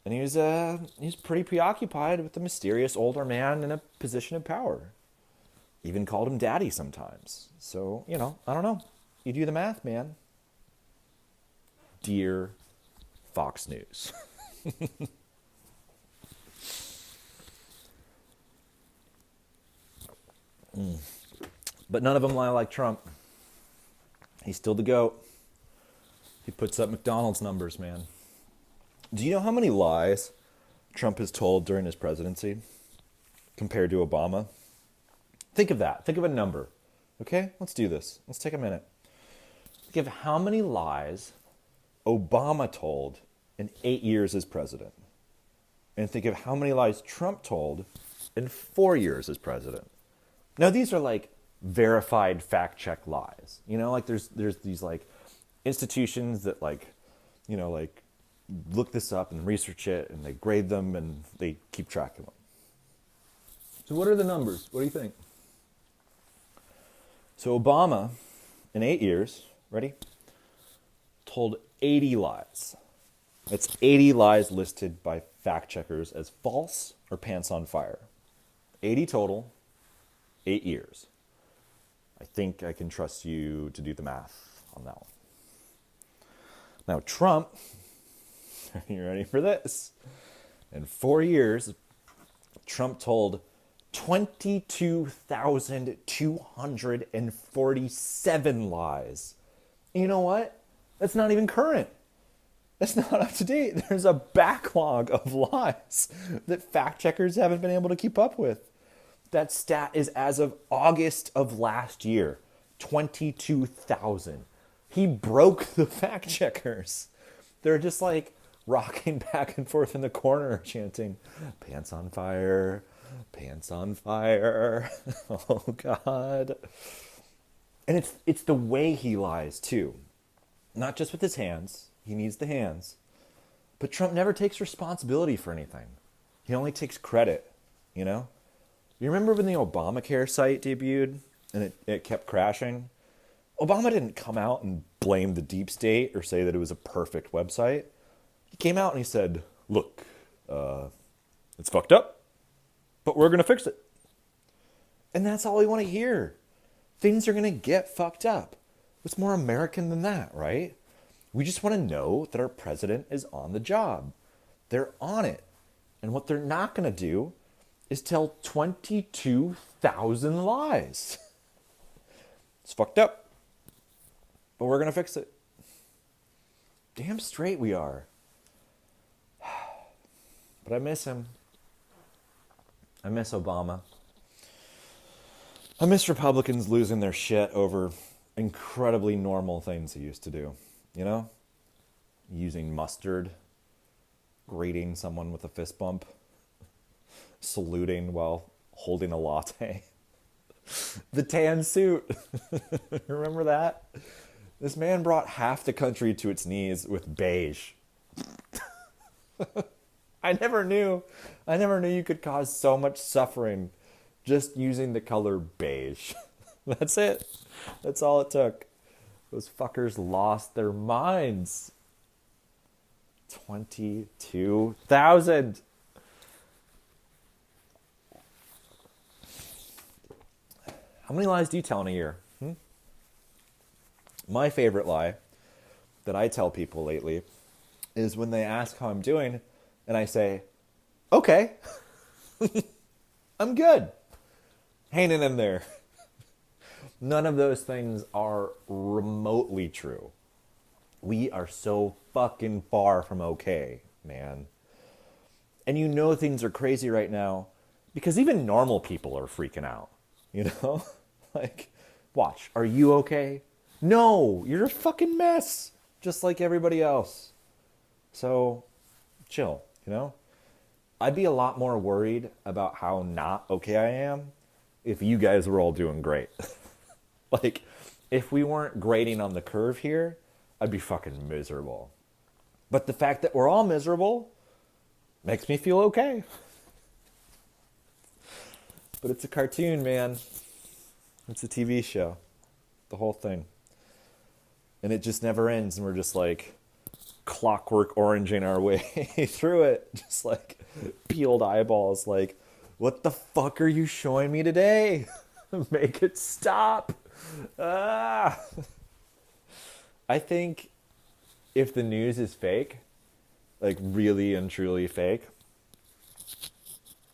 And he was pretty preoccupied with the mysterious older man in a position of power. Even called him daddy sometimes. So, you know, I don't know. You do the math, man. Dear Fox News. But none of them lie like Trump. He's still the GOAT. He puts up McDonald's numbers, man. Do you know how many lies Trump has told during his presidency compared to Obama? Think of that. Think of a number. Okay? Let's do this. Let's take a minute. Think of how many lies Obama told in 8 years as president. And think of how many lies Trump told in 4 years as president. Now, these are like verified fact-check lies. You know, like there's these like institutions that like, you know, like look this up and research it and they grade them and they keep track of them. So what are the numbers? What do you think? So Obama, in 8 years, ready? Told 80 lies. That's 80 lies listed by fact checkers as false or pants on fire. 80 total, 8 years. I think I can trust you to do the math on that one. Now, Trump, are you ready for this? In 4 years, Trump told 22,247 lies. And you know what? That's not even current. That's not up to date. There's a backlog of lies that fact checkers haven't been able to keep up with. That stat is as of August of last year, 22,000. He broke the fact checkers. They're just like rocking back and forth in the corner chanting, pants on fire, pants on fire. Oh, God. And it's the way he lies, too. Not just with his hands. He needs the hands. But Trump never takes responsibility for anything. He only takes credit, you know? You remember when the Obamacare site debuted and it kept crashing? Obama didn't come out and blame the deep state or say that it was a perfect website. He came out and he said, look, it's fucked up, but we're going to fix it. And that's all we want to hear. Things are going to get fucked up. What's more American than that, right? We just want to know that our president is on the job. They're on it. And what they're not going to do is tell 22,000 lies. It's fucked up, but we're going to fix it. Damn straight we are. But I miss him. I miss Obama. I miss Republicans losing their shit over incredibly normal things he used to do. You know? Using mustard, greeting someone with a fist bump, saluting while holding a latte. The tan suit. Remember that? This man brought half the country to its knees with beige. I never knew you could cause so much suffering just using the color beige. That's it. That's all it took. Those fuckers lost their minds. 22,000. How many lies do you tell in a year? My favorite lie that I tell people lately is when they ask how I'm doing, and I say, okay, I'm good. Hanging in there. None of those things are remotely true. We are so fucking far from okay, man. And you know things are crazy right now because even normal people are freaking out, you know? Like, watch, are you okay? No, you're a fucking mess, just like everybody else. So, chill, you know? I'd be a lot more worried about how not okay I am if you guys were all doing great. Like, if we weren't grading on the curve here, I'd be fucking miserable. But the fact that we're all miserable makes me feel okay. But it's a cartoon, man. It's a TV show. The whole thing. And it just never ends, and we're just like clockwork oranging our way through it. Just like peeled eyeballs, like, what the fuck are you showing me today? Make it stop. I think if the news is fake, like really and truly fake,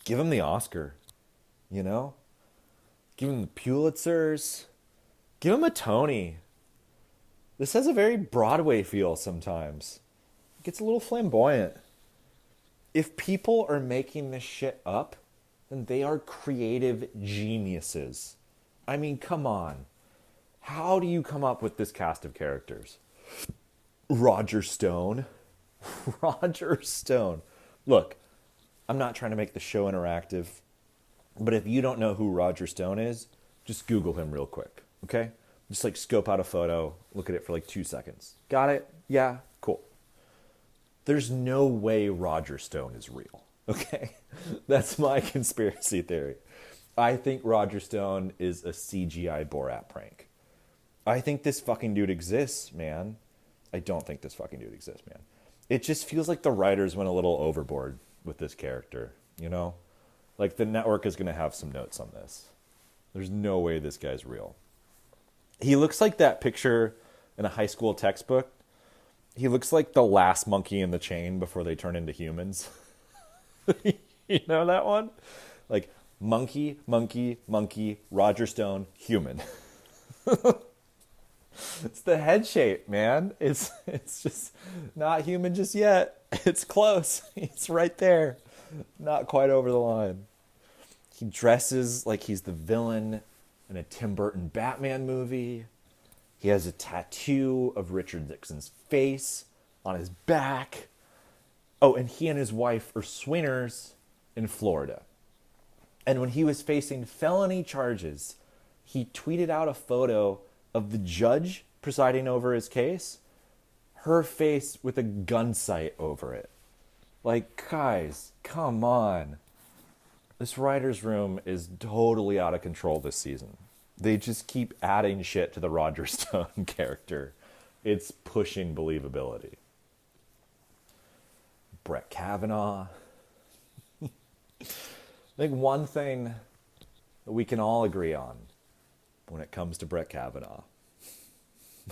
give them the Oscar, you know? Give him the Pulitzers. Give him a Tony. This has a very Broadway feel sometimes. It gets a little flamboyant. If people are making this shit up, then they are creative geniuses. I mean, come on. How do you come up with this cast of characters? Roger Stone. Roger Stone. Look, I'm not trying to make the show interactive, but if you don't know who Roger Stone is, just Google him real quick, okay? Just like scope out a photo, look at it for like 2 seconds. Got it? Yeah, cool. There's no way Roger Stone is real, okay? That's my conspiracy theory. I think Roger Stone is a CGI Borat prank. I think this fucking dude exists, man. I don't think this fucking dude exists, man. It just feels like the writers went a little overboard with this character, you know? Like, the network is going to have some notes on this. There's no way this guy's real. He looks like that picture in a high school textbook. He looks like the last monkey in the chain before they turn into humans. You know that one? Like, monkey, monkey, monkey, Roger Stone, human. It's the head shape, man. It's just not human just yet. It's close. It's right there. Not quite over the line. He dresses like he's the villain in a Tim Burton Batman movie. He has a tattoo of Richard Nixon's face on his back. Oh, and he and his wife are swingers in Florida. And when he was facing felony charges, he tweeted out a photo of the judge presiding over his case, her face with a gun sight over it. Like, guys, come on. This writer's room is totally out of control this season. They just keep adding shit to the Roger Stone character. It's pushing believability. Brett Kavanaugh. I think one thing that we can all agree on when it comes to Brett Kavanaugh,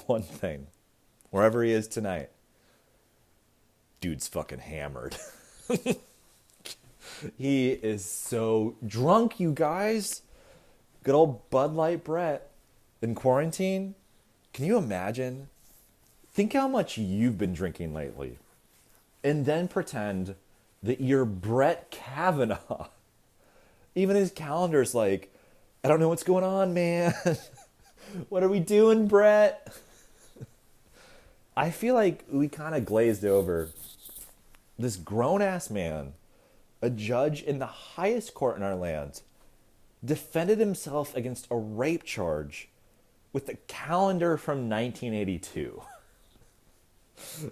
one thing, wherever he is tonight, dude's fucking hammered. He is so drunk, you guys. Good old Bud Light Brett in quarantine. Can you imagine? Think how much you've been drinking lately. And then pretend that you're Brett Kavanaugh. Even his calendar's like, I don't know what's going on, man. What are we doing, Brett? I feel like we kind of glazed over this grown-ass man, a judge in the highest court in our land, defended himself against a rape charge with a calendar from 1982.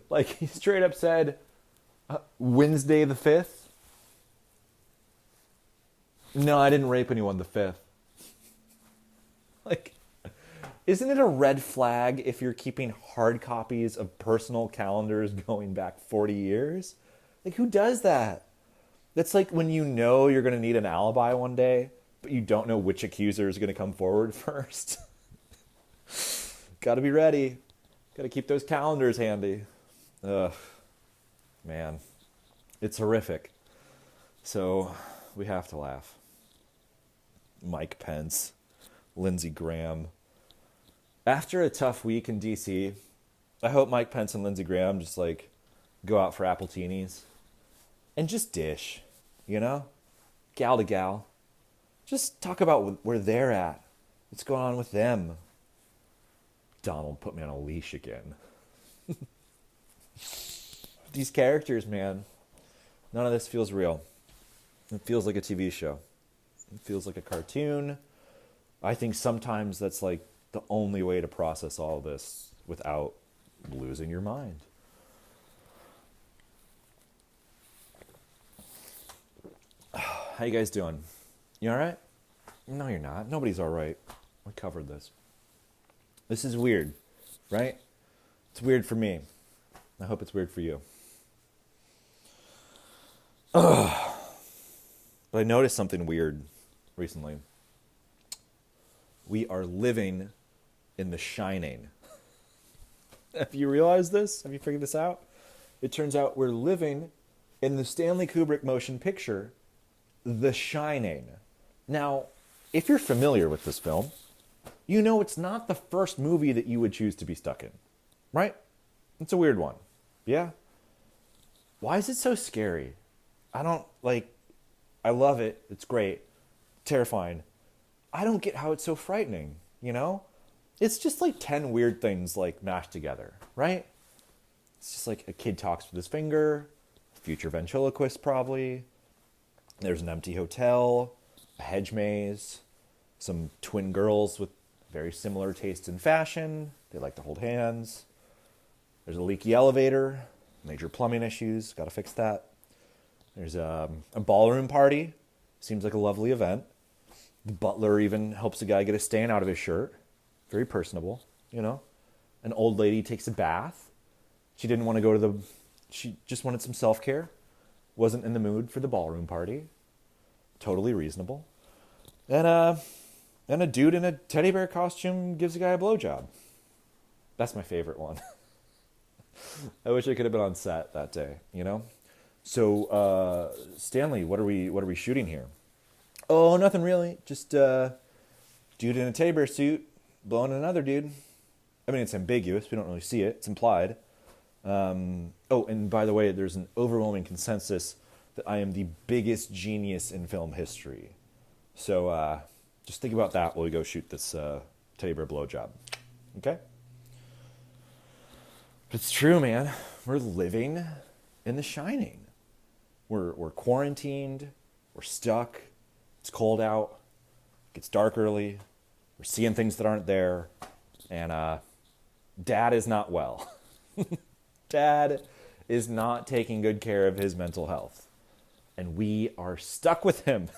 Like, he straight up said, Wednesday the 5th? No, I didn't rape anyone the 5th. Like, isn't it a red flag if you're keeping hard copies of personal calendars going back 40 years? Like, who does that? That's like when you know you're going to need an alibi one day, but you don't know which accuser is going to come forward first. Got to be ready. Got to keep those calendars handy. Ugh, man, it's horrific. So we have to laugh. Mike Pence, Lindsey Graham. After a tough week in D.C., I hope Mike Pence and Lindsey Graham just like go out for appletinis and just dish, you know? Gal to gal. Just talk about where they're at. What's going on with them? Donald put me on a leash again. These characters, man. None of this feels real. It feels like a TV show. It feels like a cartoon. I think sometimes that's like the only way to process all this without losing your mind. How you guys doing? You all right? No, you're not. Nobody's all right. We covered this. This is weird, right? It's weird for me. I hope it's weird for you. Ugh. But I noticed something weird recently. We are living in The Shining. Have you realized this? Have you figured this out? It turns out we're living in the Stanley Kubrick motion picture, The Shining. Now, if you're familiar with this film, you know it's not the first movie that you would choose to be stuck in, right? It's a weird one. Yeah? Why is it so scary? I don't, like, I love it. It's great. Terrifying. I don't get how it's so frightening, you know? It's just like 10 weird things, like, mashed together, right? It's just like a kid talks with his finger, future ventriloquist probably. There's an empty hotel, a hedge maze, some twin girls with very similar taste in fashion. They like to hold hands. There's a leaky elevator, major plumbing issues, got to fix that. There's a ballroom party, seems like a lovely event. The butler even helps a guy get a stain out of his shirt. Very personable, you know. An old lady takes a bath. She didn't want to go to she just wanted some self-care. Wasn't in the mood for the ballroom party. Totally reasonable. And a dude in a teddy bear costume gives a guy a blowjob. That's my favorite one. I wish I could have been on set that day, you know? So, Stanley, what are we shooting here? Oh, nothing really. Just dude in a teddy bear suit blowing another dude. I mean, it's ambiguous. We don't really see it. It's implied. Oh, and by the way, there's an overwhelming consensus that I am the biggest genius in film history. So just think about that while we go shoot this teddy bear blowjob. Okay? But it's true, man. We're living in The Shining. We're quarantined. We're stuck. It's cold out. It gets dark early. We're seeing things that aren't there. And Dad is not well. Dad is not taking good care of his mental health. And we are stuck with him.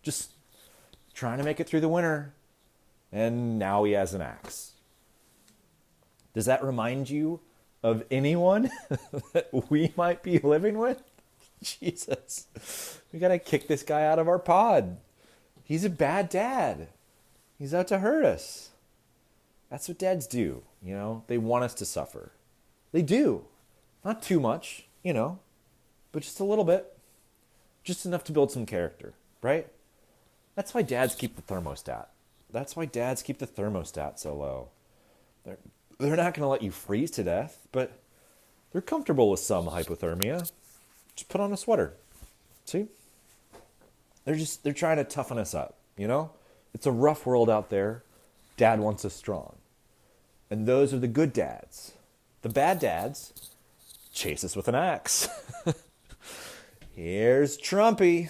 Just trying to make it through the winter. And now he has an axe. Does that remind you of anyone that we might be living with? Jesus. We got to kick this guy out of our pod. He's a bad dad. He's out to hurt us. That's what dads do, you know? They want us to suffer. They do. Not too much, you know, but just a little bit. Just enough to build some character, right? That's why dads keep the thermostat. That's why dads keep the thermostat so low. They're not going to let you freeze to death, but they're comfortable with some hypothermia. Just put on a sweater. See? They're trying to toughen us up, you know? It's a rough world out there. Dad wants us strong. And those are the good dads. The bad dads chase us with an axe. Here's Trumpy.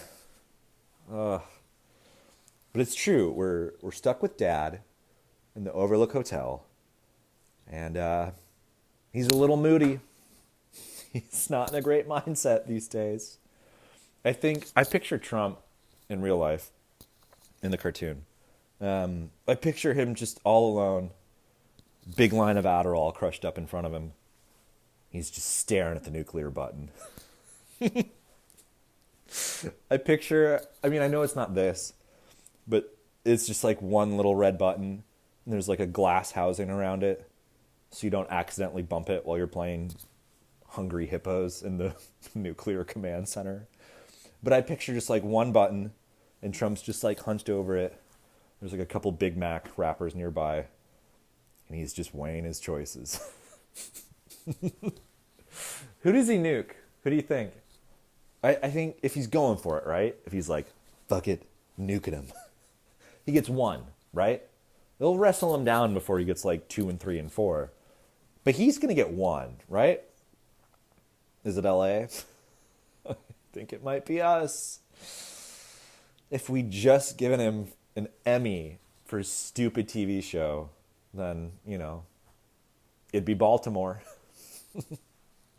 But it's true. We're stuck with Dad in the Overlook Hotel. And he's a little moody. He's not in a great mindset these days. I picture Trump in real life, in the cartoon. I picture him just all alone. Big line of Adderall crushed up in front of him. He's just staring at the nuclear button. I know it's not this, but it's just like one little red button, and there's like a glass housing around it, so you don't accidentally bump it while you're playing Hungry Hippos in the nuclear command center. But I picture just like one button, and Trump's just like hunched over it. There's like a couple Big Mac wrappers nearby, and he's just weighing his choices. Who does he nuke? Who do you think? I think if he's going for it, right? If he's like, fuck it, nuking him. He gets one, right? They'll wrestle him down before he gets like 2 and 3 and 4. But he's going to get one, right? Is it LA? I think it might be us. If we just given him an Emmy for his stupid TV show, then, you know, it'd be Baltimore.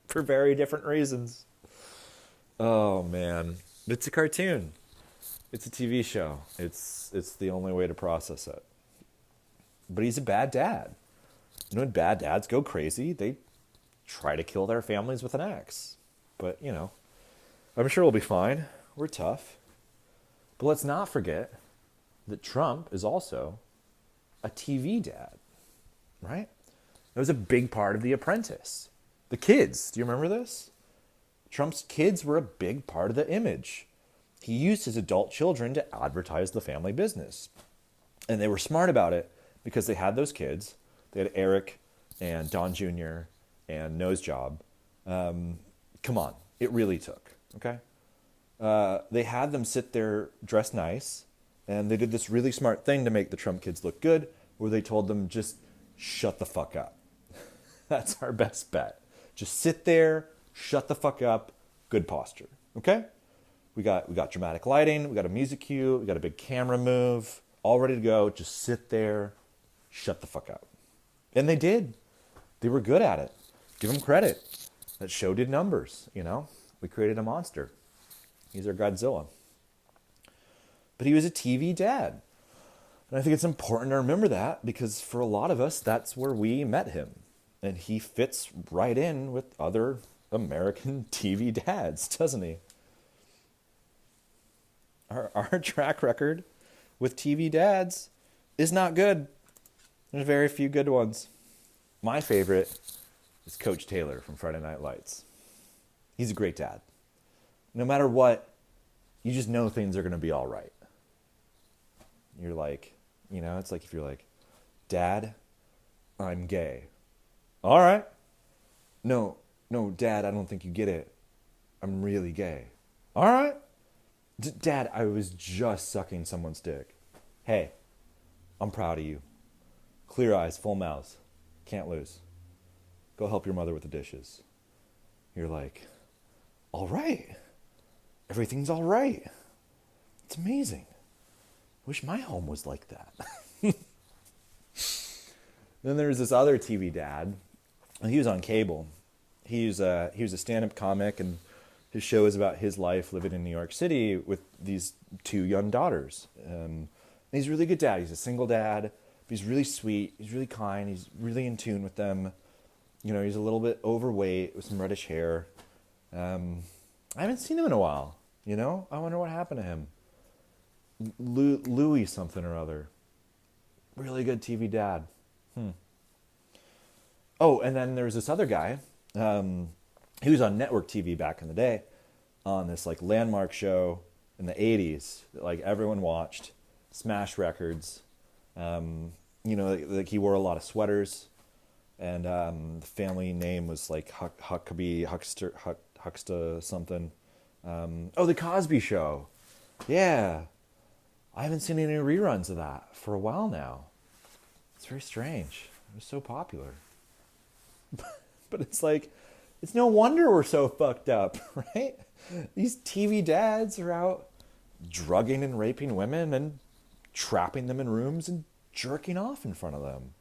For very different reasons. Oh, man. It's a cartoon. It's a TV show. It's the only way to process it. But he's a bad dad. You know, when bad dads go crazy, they try to kill their families with an axe. But, you know, I'm sure we'll be fine. We're tough. But let's not forget that Trump is also a TV dad, right? That was a big part of The Apprentice. The kids, do you remember this? Trump's kids were a big part of the image. He used his adult children to advertise the family business. And they were smart about it because they had those kids. They had Eric and Don Jr. and Nose Job. Come on, it really took, okay? They had them sit there dressed nice, and they did this really smart thing to make the Trump kids look good, where they told them, just shut the fuck up. That's our best bet. Just sit there, shut the fuck up, good posture, okay? We got dramatic lighting, we got a music cue, we got a big camera move, all ready to go. Just sit there, shut the fuck up. And they did. They were good at it. Give them credit. That show did numbers, you know? We created a monster. He's our Godzilla. But he was a TV dad. And I think it's important to remember that because for a lot of us, that's where we met him. And he fits right in with other American TV dads, doesn't he? Our track record with TV dads is not good. There's very few good ones. My favorite is Coach Taylor from Friday Night Lights. He's a great dad. No matter what, you just know things are going to be all right. You're like, you know, it's like if you're like, Dad, I'm gay. All right. No, Dad, I don't think you get it. I'm really gay. All right. Dad, I was just sucking someone's dick. Hey, I'm proud of you. Clear eyes, full mouths. Can't lose. Go help your mother with the dishes. You're like, all right. Everything's all right. It's amazing. Wish my home was like that. Then there's this other TV dad. And he was on cable. He was a stand-up comic, and his show is about his life living in New York City with these two young daughters. And he's a really good dad. He's a single dad. But he's really sweet. He's really kind. He's really in tune with them. You know, he's a little bit overweight with some reddish hair. I haven't seen him in a while. You know, I wonder what happened to him. Louis something or other. Really good TV dad. Oh, and then there's this other guy. He was on network TV back in the day on this like landmark show in the 80s that like everyone watched. Smash records. You know, like he wore a lot of sweaters. And the family name was like Hucksta something. The Cosby Show. Yeah. I haven't seen any reruns of that for a while now. It's very strange. It was so popular. But it's like, it's no wonder we're so fucked up, right? These TV dads are out drugging and raping women and trapping them in rooms and jerking off in front of them.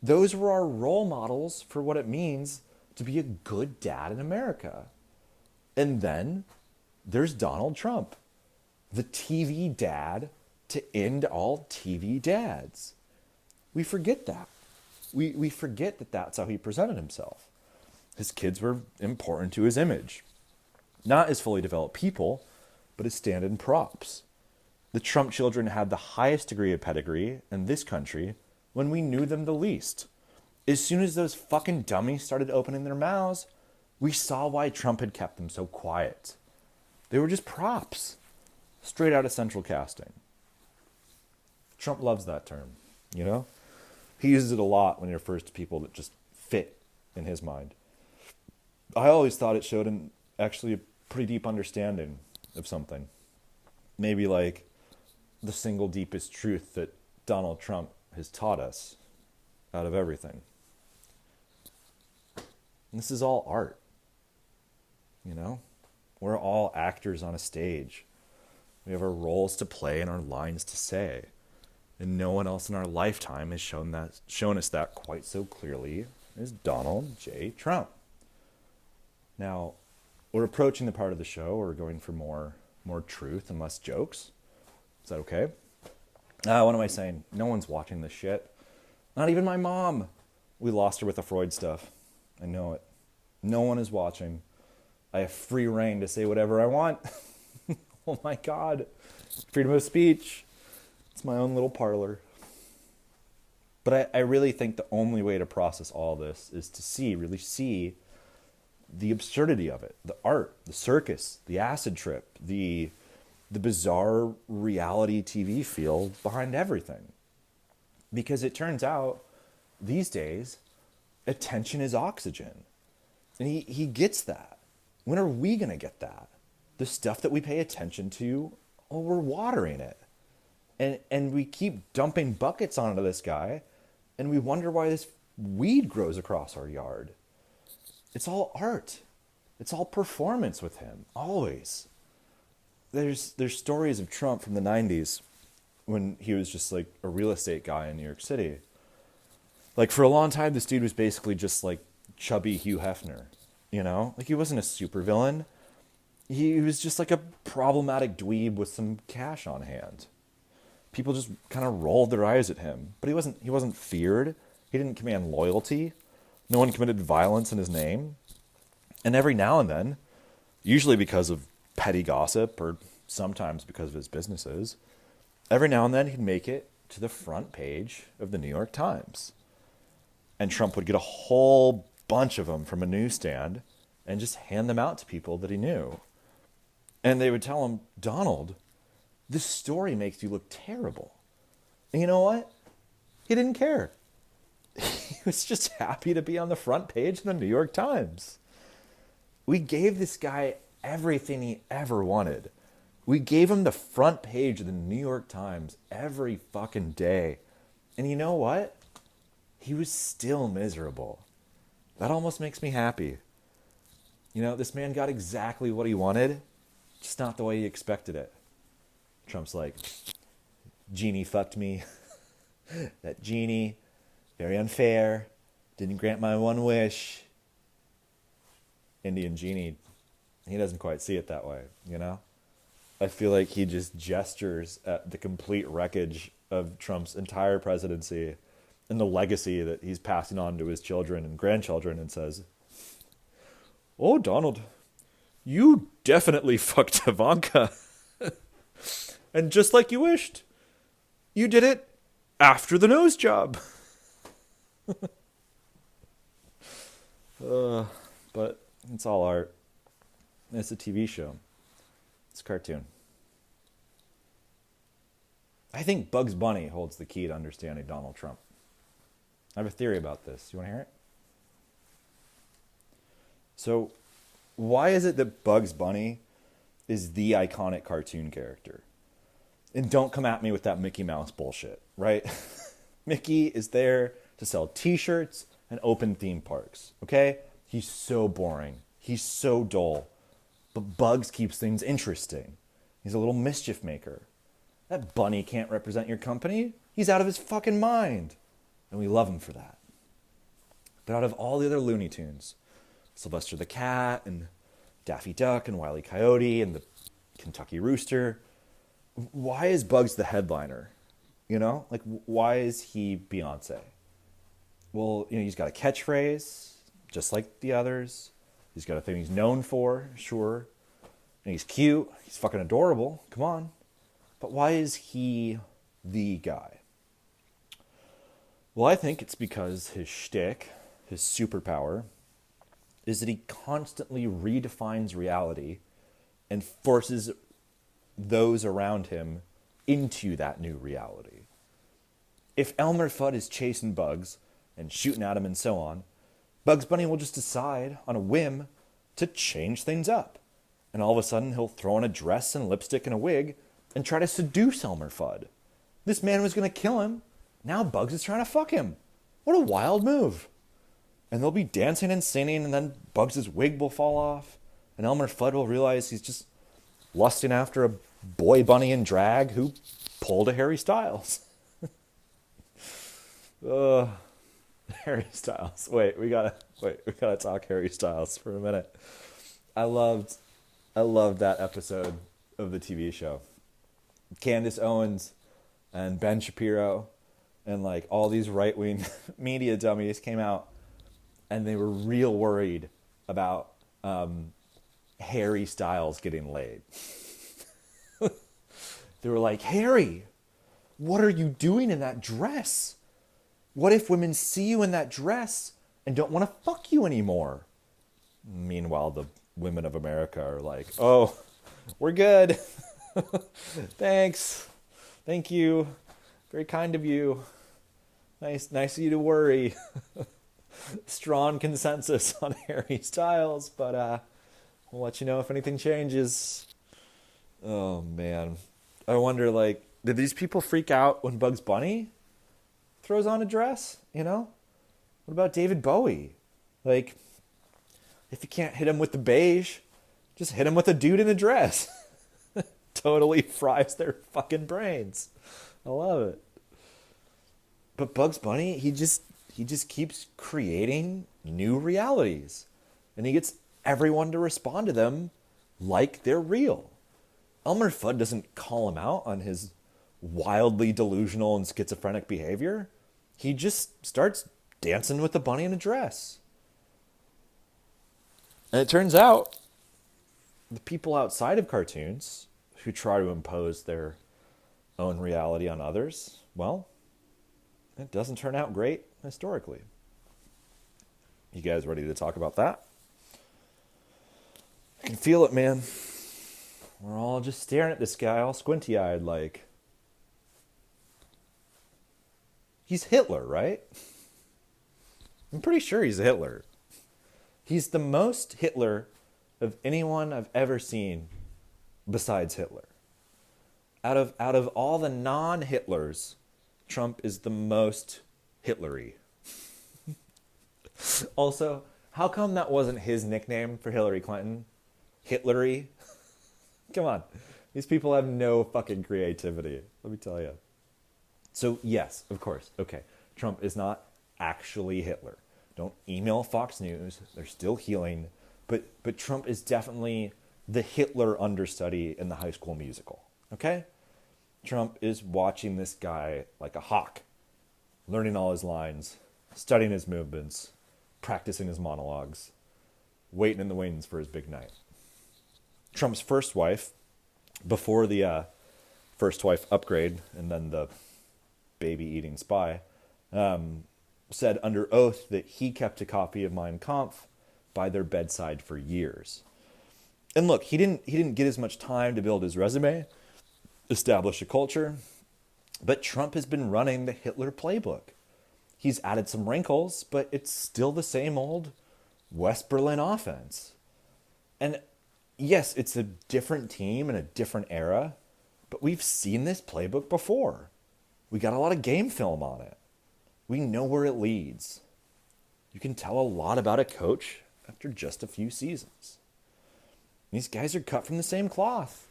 Those were our role models for what it means to be a good dad in America. And then there's Donald Trump, the TV dad to end all TV dads. We forget that. We forget that that's how he presented himself. His kids were important to his image. Not as fully developed people, but as stand-in props. The Trump children had the highest degree of pedigree in this country when we knew them the least. As soon as those fucking dummies started opening their mouths, we saw why Trump had kept them so quiet. They were just props, straight out of central casting. Trump loves that term, you know? He uses it a lot when he refers to people that just fit in his mind. I always thought it showed actually a pretty deep understanding of something. Maybe like the single deepest truth that Donald Trump has taught us out of everything. And this is all art. You know? We're all actors on a stage. We have our roles to play and our lines to say. And no one else in our lifetime has shown us that quite so clearly as Donald J. Trump. Now, we're approaching the part of the show where we're going for more truth and less jokes. Is that okay? What am I saying? No one's watching this shit. Not even my mom. We lost her with the Freud stuff. I know it. No one is watching. I have free reign to say whatever I want. Oh my God. Freedom of speech. It's my own little parlor. But I really think the only way to process all this is to really see the absurdity of it. The art, the circus, the acid trip, the the bizarre reality TV feel behind everything. Because it turns out these days, attention is oxygen. And he gets that. When are we going to get that? The stuff that we pay attention to, oh, we're watering it. And we keep dumping buckets onto this guy, and we wonder why this weed grows across our yard. It's all art. It's all performance with him, always. There's stories of Trump from the 90s when he was just like a real estate guy in New York City. Like for a long time, this dude was basically just like chubby Hugh Hefner, you know? Like he wasn't a supervillain. He was just like a problematic dweeb with some cash on hand. People just kind of rolled their eyes at him, but he wasn't feared. He didn't command loyalty. No one committed violence in his name. And every now and then, usually because of petty gossip or sometimes because of his businesses, every now and then he'd make it to the front page of the New York Times. And Trump would get a whole bunch of them from a newsstand and just hand them out to people that he knew. And they would tell him, Donald, this story makes you look terrible. And you know what? He didn't care. He was just happy to be on the front page of the New York Times. We gave this guy everything he ever wanted. We gave him the front page of the New York Times every fucking day. And you know what? He was still miserable. That almost makes me happy. You know, this man got exactly what he wanted, just not the way he expected it. Trump's like, Genie fucked me. That genie, very unfair, didn't grant my one wish. Indian genie, he doesn't quite see it that way, you know? I feel like he just gestures at the complete wreckage of Trump's entire presidency and the legacy that he's passing on to his children and grandchildren and says, oh, Donald, you definitely fucked Ivanka. And just like you wished, you did it after the nose job. But it's all art. It's a TV show. It's a cartoon. I think Bugs Bunny holds the key to understanding Donald Trump. I have a theory about this. You want to hear it? So, why is it that Bugs Bunny is the iconic cartoon character? And don't come at me with that Mickey Mouse bullshit, right? Mickey is there to sell t-shirts and open theme parks, okay? He's so boring. He's so dull. But Bugs keeps things interesting. He's a little mischief maker. That bunny can't represent your company. He's out of his fucking mind. And we love him for that. But out of all the other Looney Tunes, Sylvester the Cat and Daffy Duck and Wile E. Coyote and the Kentucky Rooster, why is Bugs the headliner? You know, like why is he Beyonce? Well, you know, he's got a catchphrase, just like the others. He's got a thing he's known for, sure. And he's cute. He's fucking adorable. Come on. But why is he the guy? Well, I think it's because his shtick, his superpower, is that he constantly redefines reality and forces those around him into that new reality. If Elmer Fudd is chasing Bugs and shooting at him and so on, Bugs Bunny will just decide on a whim to change things up. And all of a sudden he'll throw on a dress and lipstick and a wig and try to seduce Elmer Fudd. This man was going to kill him. Now Bugs is trying to fuck him. What a wild move. And they'll be dancing and singing, and then Bugs' wig will fall off. And Elmer Fudd will realize he's just lusting after a boy bunny in drag who pulled a Harry Styles. Harry Styles. Wait, we gotta talk Harry Styles for a minute. I loved that episode of the TV show. Candace Owens and Ben Shapiro and like all these right-wing media dummies came out and they were real worried about Harry Styles getting laid. They were like, Harry, what are you doing in that dress? What if women see you in that dress and don't want to fuck you anymore? Meanwhile, the women of America are like, oh, we're good. Thanks. Thank you. Very kind of you. Nice of you to worry. Strong consensus on Harry Styles, but we'll let you know if anything changes. Oh man. I wonder, like, did these people freak out when Bugs Bunny throws on a dress? You know? What about David Bowie? Like, if you can't hit him with the beige, just hit him with a dude in a dress. Totally fries their fucking brains. I love it. But Bugs Bunny, he just keeps creating new realities. And he gets everyone to respond to them like they're real. Elmer Fudd doesn't call him out on his wildly delusional and schizophrenic behavior. He just starts dancing with the bunny in a dress. And it turns out the people outside of cartoons who try to impose their own reality on others, well, it doesn't turn out great historically. You guys ready to talk about that? I can feel it, man. We're all just staring at this guy all squinty-eyed like, he's Hitler, right? I'm pretty sure he's Hitler. He's the most Hitler of anyone I've ever seen besides Hitler. Out of all the non-Hitlers, Trump is the most Hitlery. Also, how come that wasn't his nickname for Hillary Clinton? Hitlery? Come on. These people have no fucking creativity, let me tell you. So, yes, of course, okay. Trump is not actually Hitler. Don't email Fox News. They're still healing. But Trump is definitely the Hitler understudy in the High School Musical, okay? Trump is watching this guy like a hawk, learning all his lines, studying his movements, practicing his monologues, waiting in the wings for his big night. Trump's first wife, before the first wife upgrade and then the baby-eating spy, said under oath that he kept a copy of Mein Kampf by their bedside for years. And look, he didn't get as much time to build his resume, establish a culture, but Trump has been running the Hitler playbook. He's added some wrinkles, but it's still the same old West Berlin offense. And yes, it's a different team and a different era, but we've seen this playbook before. We got a lot of game film on it. We know where it leads. You can tell a lot about a coach after just a few seasons. These guys are cut from the same cloth.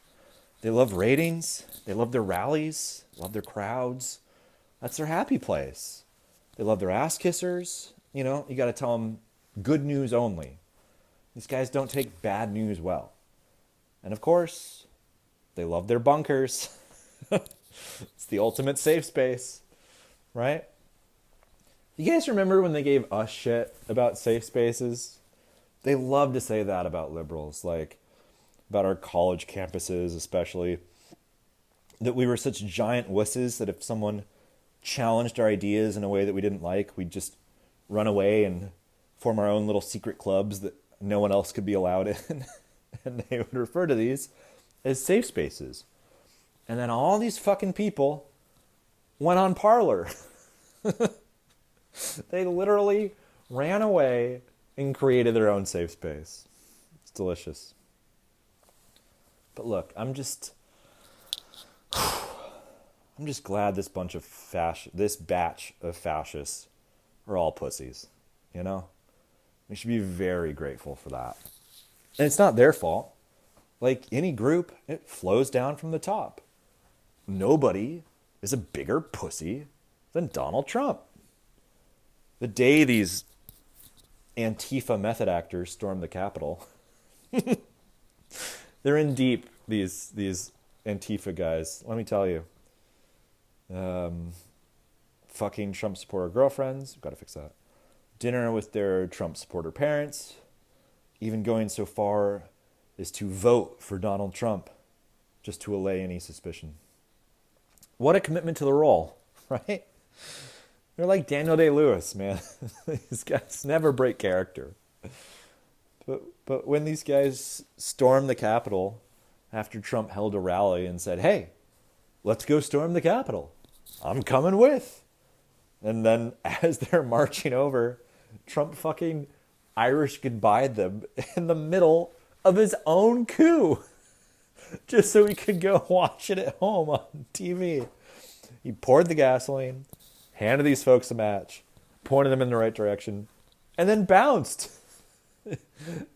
They love ratings. They love their rallies. Love their crowds. That's their happy place. They love their ass kissers. You know, you got to tell them good news only. These guys don't take bad news well. And of course, they love their bunkers. It's the ultimate safe space, right? You guys remember when they gave us shit about safe spaces? They love to say that about liberals, like about our college campuses especially, that we were such giant wusses that if someone challenged our ideas in a way that we didn't like, we'd just run away and form our own little secret clubs that no one else could be allowed in. And they would refer to these as safe spaces. And then all these fucking people went on Parler. They literally ran away and created their own safe space. It's delicious. But look, I'm just glad this batch of fascists are all pussies, you know? We should be very grateful for that. And it's not their fault. Like any group, it flows down from the top. Nobody is a bigger pussy than Donald Trump. The day these Antifa method actors stormed the Capitol, they're in deep, these Antifa guys. Let me tell you. Fucking Trump supporter girlfriends. Got to fix that. Dinner with their Trump supporter parents. Even going so far as to vote for Donald Trump just to allay any suspicion. What a commitment to the role, right? They're like Daniel Day-Lewis, man. These guys never break character. But when these guys stormed the Capitol after Trump held a rally and said, hey, let's go storm the Capitol. I'm coming with. And then as they're marching over, Trump fucking Irish goodbyed them in the middle of his own coup. Just so he could go watch it at home on TV. He poured the gasoline, handed these folks a match, pointed them in the right direction, and then bounced.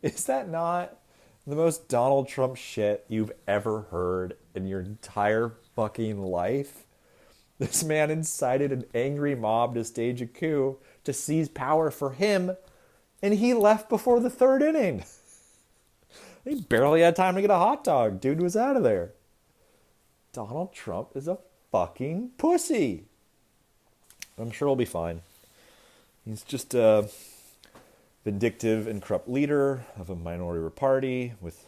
Is that not the most Donald Trump shit you've ever heard in your entire fucking life? This man incited an angry mob to stage a coup to seize power for him, and he left before the third inning. He barely had time to get a hot dog. Dude was out of there. Donald Trump is a fucking pussy. I'm sure he'll be fine. He's just a vindictive and corrupt leader of a minority party with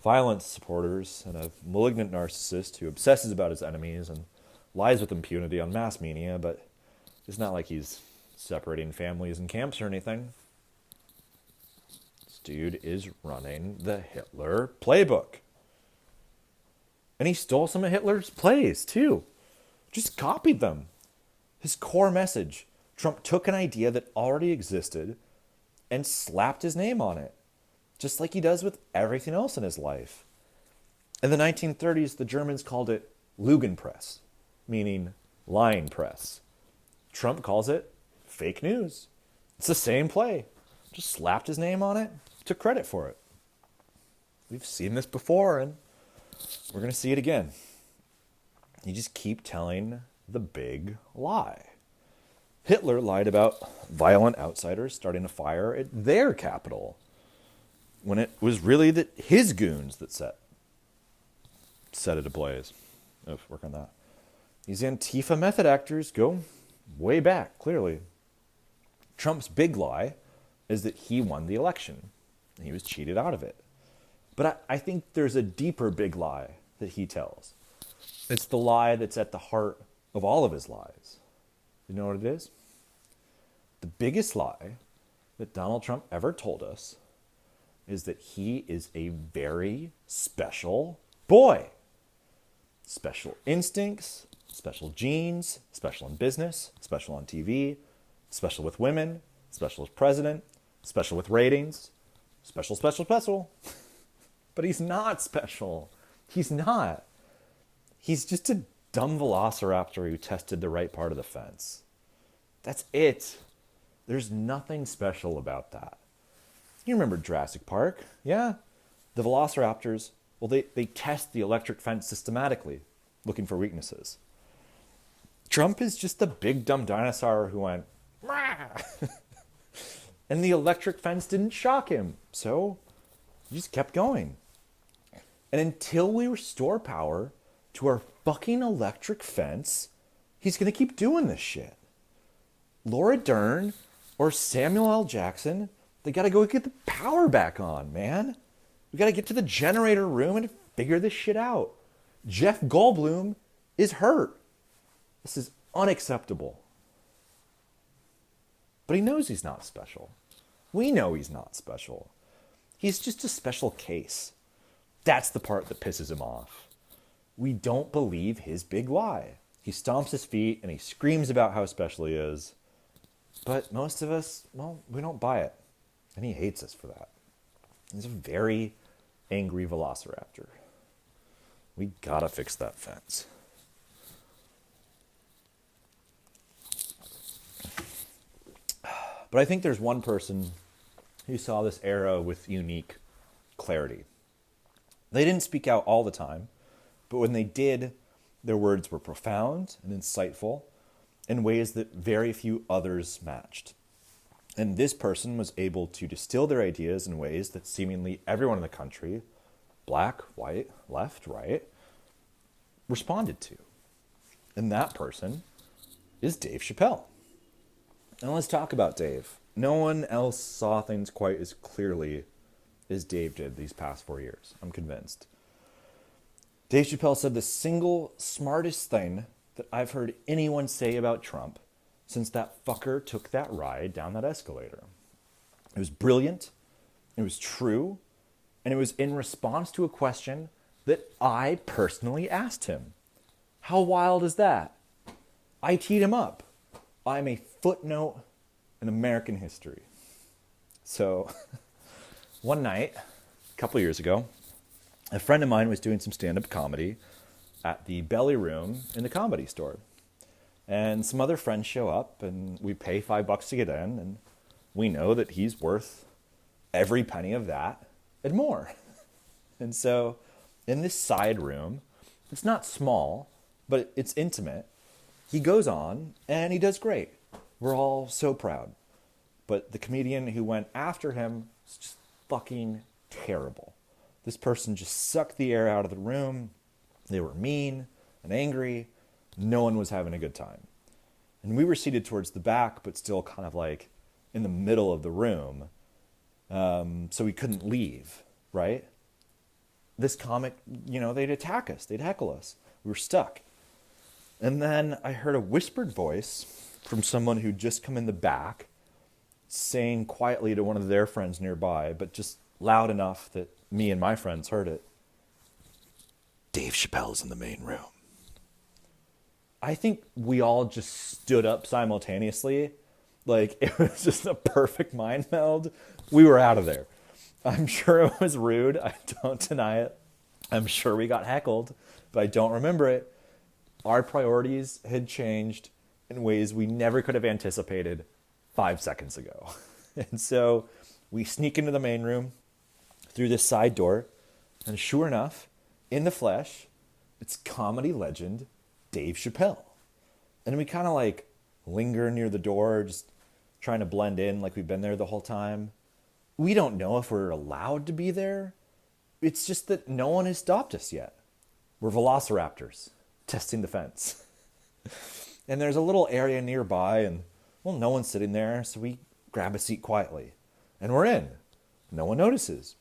violent supporters and a malignant narcissist who obsesses about his enemies and lies with impunity on mass media, but it's not like he's separating families and camps or anything. This dude is running the Hitler playbook. And he stole some of Hitler's plays, too. Just copied them. His core message. Trump took an idea that already existed and slapped his name on it. Just like he does with everything else in his life. In the 1930s, the Germans called it Lügenpresse, meaning lying press. Trump calls it fake news. It's the same play. Just slapped his name on it, took credit for it. We've seen this before, and we're going to see it again. You just keep telling the big lie. Hitler lied about violent outsiders starting a fire at their capital, when it was really his goons that set it ablaze. Oh, work on that. These Antifa method actors go way back, clearly. Trump's big lie is that he won the election. He was cheated out of it. But I think there's a deeper big lie that he tells. It's the lie that's at the heart of all of his lies. You know what it is? The biggest lie that Donald Trump ever told us is that he is a very special boy. Special instincts, special genes, special in business, special on TV, special with women, special as president, special with ratings, special. But he's not special. He's not. He's just a dumb velociraptor who tested the right part of the fence. That's it. There's nothing special about that. You remember Jurassic Park, yeah? The velociraptors, well, they test the electric fence systematically, looking for weaknesses. Trump is just the big dumb dinosaur who went, rah! And the electric fence didn't shock him, so he just kept going. And until we restore power to our fucking electric fence, he's going to keep doing this shit. Laura Dern or Samuel L. Jackson, they got to go get the power back on, man. We got to get to the generator room and figure this shit out. Jeff Goldblum is hurt. This is unacceptable. But he knows he's not special. We know he's not special. He's just a special case. That's the part that pisses him off. We don't believe his big lie. He stomps his feet and he screams about how special he is. But most of us, well, we don't buy it. And he hates us for that. He's a very angry velociraptor. We gotta fix that fence. But I think there's one person who saw this era with unique clarity. They didn't speak out all the time, but when they did, their words were profound and insightful in ways that very few others matched. And this person was able to distill their ideas in ways that seemingly everyone in the country, black, white, left, right, responded to. And that person is Dave Chappelle. And let's talk about Dave. No one else saw things quite as clearly as Dave did these past 4 years. I'm convinced. Dave Chappelle said the single smartest thing that I've heard anyone say about Trump since that fucker took that ride down that escalator. It was brilliant, it was true, and it was in response to a question that I personally asked him. How wild is that? I teed him up. I'm a footnote in American history. So one night, a couple years ago, a friend of mine was doing some stand-up comedy at the Belly Room in the Comedy Store. And some other friends show up, and we pay $5 to get in, and we know that he's worth every penny of that and more. And so in this side room, it's not small, but it's intimate. He goes on, and he does great. We're all so proud. But the comedian who went after him was just fucking terrible. This person just sucked the air out of the room. They were mean and angry. No one was having a good time. And we were seated towards the back, but still kind of like in the middle of the room. So we couldn't leave, right? This comic, they'd attack us. They'd heckle us. We were stuck. And then I heard a whispered voice from someone who'd just come in the back saying quietly to one of their friends nearby, but just loud enough that me and my friends heard it. Dave Chappelle's in the main room. I think we all just stood up simultaneously. Like, it was just a perfect mind meld. We were out of there. I'm sure it was rude. I don't deny it. I'm sure we got heckled, but I don't remember it. Our priorities had changed in ways we never could have anticipated 5 seconds ago. And so we sneak into the main room through this side door, and sure enough, in the flesh, it's comedy legend Dave Chappelle. And we kind of like linger near the door, just trying to blend in like we've been there the whole time. We don't know if we're allowed to be there. It's just that no one has stopped us yet. We're velociraptors testing the fence. And there's a little area nearby, and well, no one's sitting there, so we grab a seat quietly. And we're in. No one notices.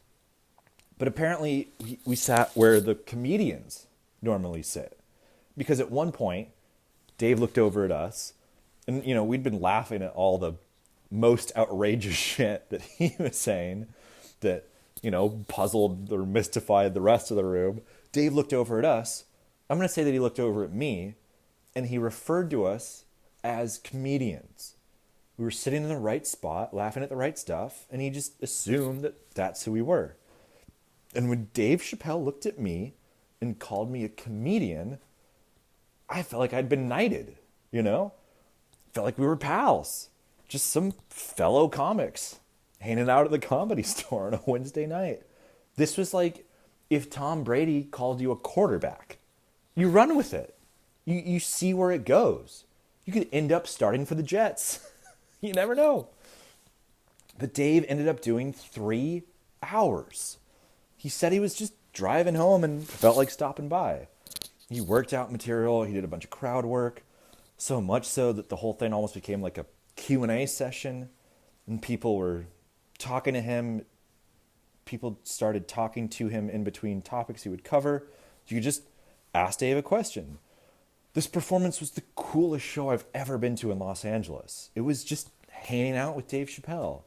But apparently we sat where the comedians normally sit. Because at one point, Dave looked over at us, and we'd been laughing at all the most outrageous shit that he was saying that, puzzled or mystified the rest of the room. Dave looked over at us. I'm going to say that he looked over at me, and he referred to us as comedians. We were sitting in the right spot, laughing at the right stuff, and he just assumed that that's who we were. And when Dave Chappelle looked at me and called me a comedian, I felt like I'd been knighted, Felt like we were pals. Just some fellow comics hanging out at the Comedy Store on a Wednesday night. This was like if Tom Brady called you a quarterback. You run with it. You see where it goes. You could end up starting for the Jets. You never know. But Dave ended up doing 3 hours. He said he was just driving home and felt like stopping by. He worked out material. He did a bunch of crowd work. So much so that the whole thing almost became like a Q&A session. And people were talking to him. People started talking to him in between topics he would cover. You could just ask Dave a question. This performance was the coolest show I've ever been to in Los Angeles. It was just hanging out with Dave Chappelle.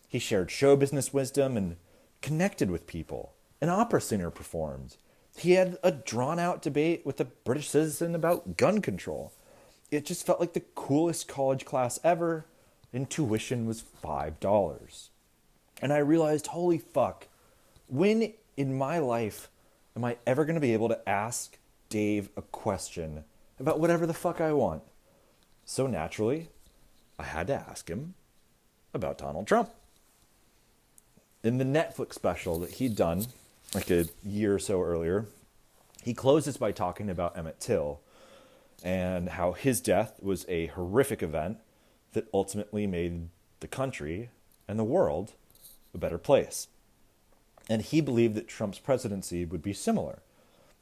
He shared show business wisdom and connected with people. An opera singer performed. He had a drawn-out debate with a British citizen about gun control. It just felt like the coolest college class ever, and tuition was $5. And I realized, holy fuck, when in my life am I ever going to be able to ask Dave a question about whatever the fuck I want? So naturally, I had to ask him about Donald Trump. In the Netflix special that he'd done like a year or so earlier, he closes by talking about Emmett Till and how his death was a horrific event that ultimately made the country and the world a better place. And he believed that Trump's presidency would be similar.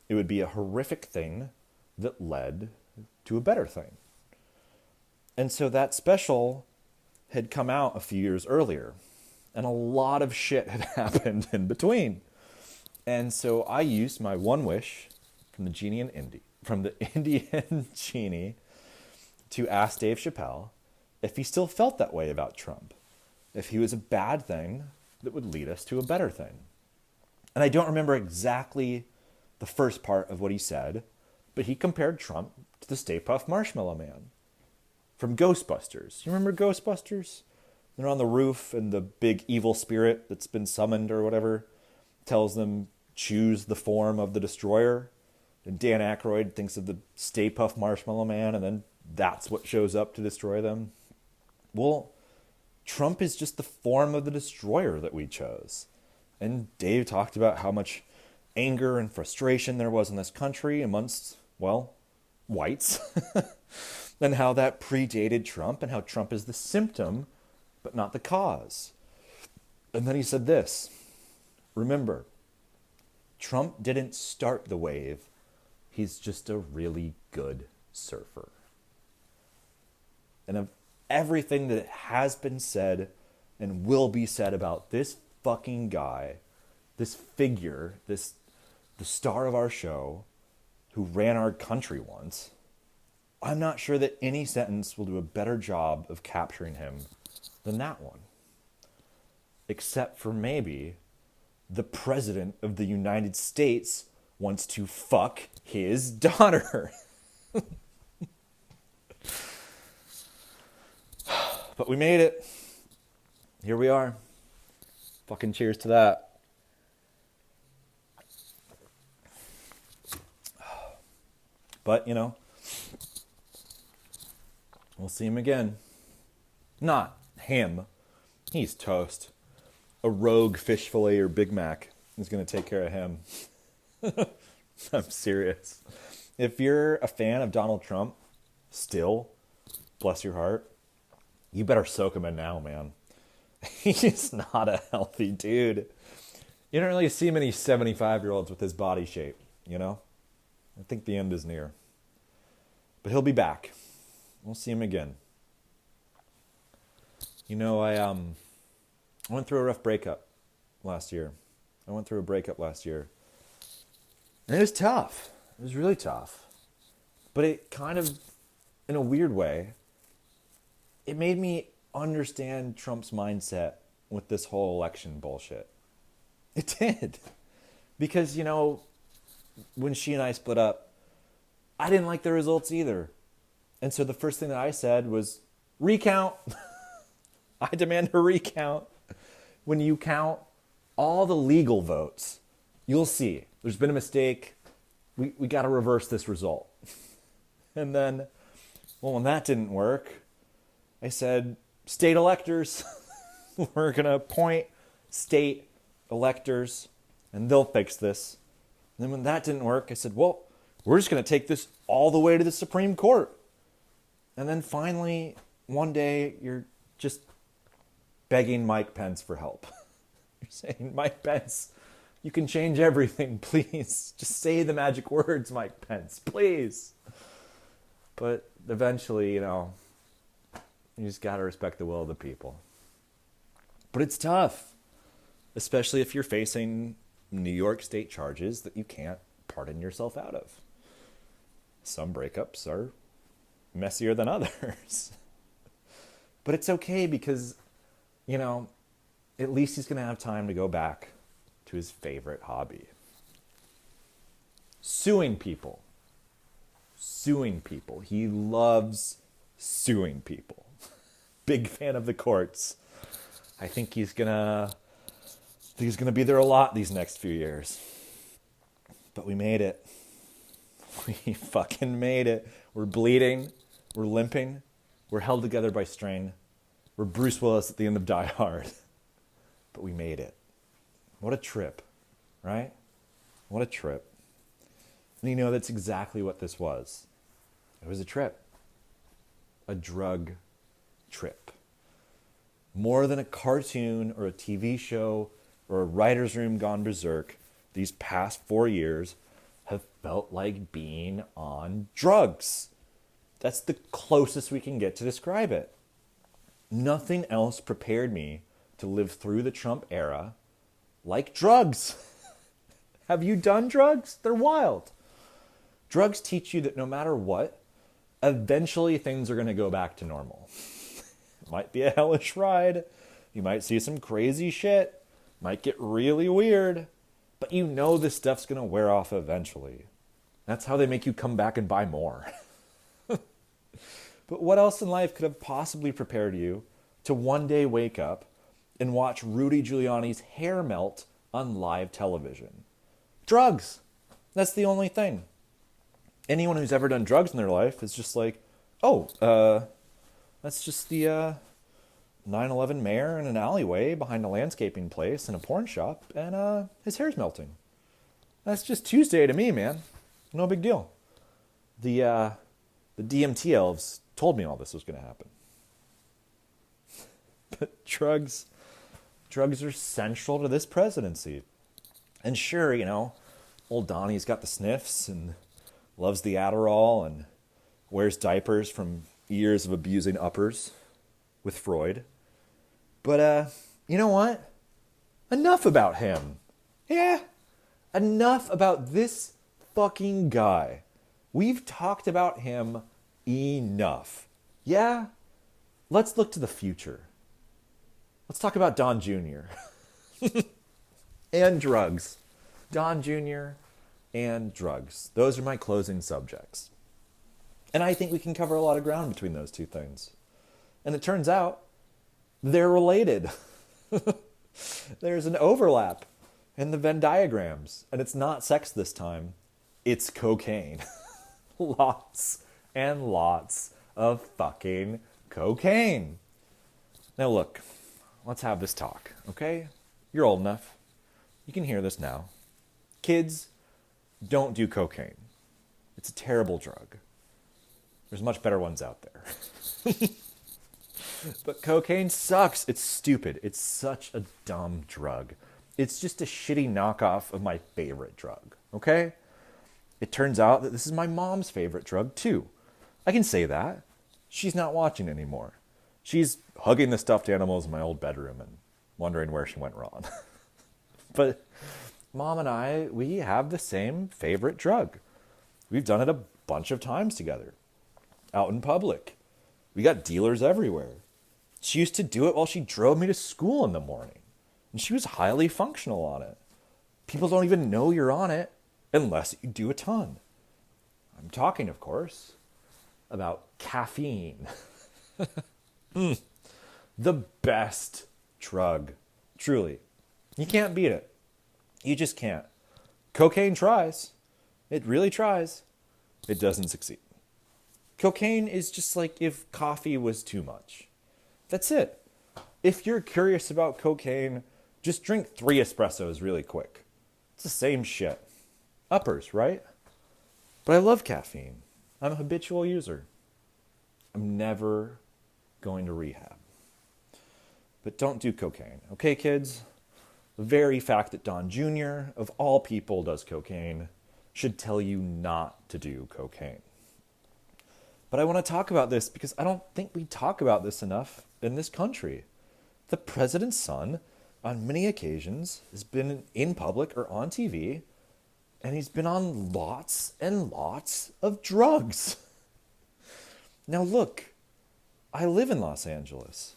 It would be a horrific thing that led to a better thing. And so that special had come out a few years earlier, and a lot of shit had happened in between. And so I used my one wish from the Indian genie to ask Dave Chappelle if he still felt that way about Trump, if he was a bad thing that would lead us to a better thing. And I don't remember exactly the first part of what he said, but he compared Trump to the Stay Puft Marshmallow Man from Ghostbusters. You remember Ghostbusters? They're on the roof and the big evil spirit that's been summoned or whatever tells them choose the form of the destroyer. And Dan Aykroyd thinks of the Stay Puft Marshmallow Man, and then that's what shows up to destroy them. Well, Trump is just the form of the destroyer that we chose. And Dave talked about how much anger and frustration there was in this country amongst, well, whites. And how that predated Trump, and how Trump is the symptom, but not the cause. And then he said this: remember, Trump didn't start the wave. He's just a really good surfer. And of everything that has been said and will be said about this fucking guy, this figure, the star of our show, who ran our country once, I'm not sure that any sentence will do a better job of capturing him than that one. Except for maybe the President of the United States wants to fuck his daughter. But we made it. Here we are. Fucking cheers to that. But, you know, we'll see him again. Not him. He's toast. A rogue fish fillet or Big Mac is going to take care of him. I'm serious. If you're a fan of Donald Trump, still, bless your heart, you better soak him in now, man. He's not a healthy dude. You don't really see many 75-year-olds with his body shape, you know? I think the end is near. But he'll be back. We'll see him again. You know, I went through a rough breakup last year. And it was tough. It was really tough. But it kind of, in a weird way, it made me understand Trump's mindset with this whole election bullshit. It did. Because, you know, when she and I split up, I didn't like the results either. And so the first thing that I said was, recount. I demand a recount. When you count all the legal votes, you'll see there's been a mistake. We got to reverse this result. And then, well, when that didn't work, I said, state electors. We're going to appoint state electors, and they'll fix this. And then when that didn't work, I said, well, we're just going to take this all the way to the Supreme Court. And then finally, one day, you're just begging Mike Pence for help. You're saying, Mike Pence, you can change everything, please. Just say the magic words, Mike Pence, please. But eventually, you know, you just got to respect the will of the people. But it's tough, especially if you're facing New York State charges that you can't pardon yourself out of. Some breakups are messier than others. But it's okay because, you know, at least he's going to have time to go back to his favorite hobby. Suing people. Suing people. He loves suing people. Big fan of the courts. I think he's gonna be there a lot these next few years. But we made it. We fucking made it. We're bleeding. We're limping. We're held together by string. We're Bruce Willis at the end of Die Hard. But we made it. What a trip, right? What a trip. And you know, that's exactly what this was. It was a trip. A drug trip. More than a cartoon or a TV show or a writer's room gone berserk, these past 4 years have felt like being on drugs. That's the closest we can get to describe it. Nothing else prepared me to live through the Trump era like drugs. Have you done drugs? They're wild. Drugs teach you that no matter what, eventually things are going to go back to normal. It might be a hellish ride. You might see some crazy shit. Might get really weird. But you know this stuff's going to wear off eventually. That's how they make you come back and buy more. But what else in life could have possibly prepared you to one day wake up and watch Rudy Giuliani's hair melt on live television? Drugs. That's the only thing. Anyone who's ever done drugs in their life is just like, oh, that's just the 9/11 mayor in an alleyway behind a landscaping place in a porn shop, and his hair's melting. That's just Tuesday to me, man. No big deal. The DMT elves told me all this was going to happen. But drugs are central to this presidency. And sure, old Donnie's got the sniffs and loves the Adderall and wears diapers from years of abusing uppers with Freud. But, you know what? Enough about him. Yeah, enough about this fucking guy. We've talked about him enough. Yeah? Let's look to the future. Let's talk about Don Jr. and drugs. Don Jr. and drugs. Those are my closing subjects. And I think we can cover a lot of ground between those two things. And it turns out they're related. There's an overlap in the Venn diagrams. And it's not sex this time. It's cocaine. Lots and lots of fucking cocaine. Now look, let's have this talk, okay? You're old enough. You can hear this now. Kids, don't do cocaine. It's a terrible drug. There's much better ones out there. But cocaine sucks. It's stupid. It's such a dumb drug. It's just a shitty knockoff of my favorite drug, okay? It turns out that this is my mom's favorite drug, too. I can say that. She's not watching anymore. She's hugging the stuffed animals in my old bedroom and wondering where she went wrong. But Mom and I, we have the same favorite drug. We've done it a bunch of times together. Out in public. We got dealers everywhere. She used to do it while she drove me to school in the morning. And she was highly functional on it. People don't even know you're on it unless you do a ton. I'm talking, of course, about caffeine. The best drug. Truly. You can't beat it. You just can't. Cocaine tries. It really tries. It doesn't succeed. Cocaine is just like if coffee was too much. That's it. If you're curious about cocaine, just drink 3 espressos really quick. It's the same shit. Uppers, right? But I love caffeine. I'm a habitual user. I'm never going to rehab. But don't do cocaine. Okay, kids? The very fact that Don Jr., of all people, does cocaine should tell you not to do cocaine. But I want to talk about this because I don't think we talk about this enough in this country. The president's son, on many occasions, has been in public or on TV, and he's been on lots and lots of drugs. Now look, I live in Los Angeles.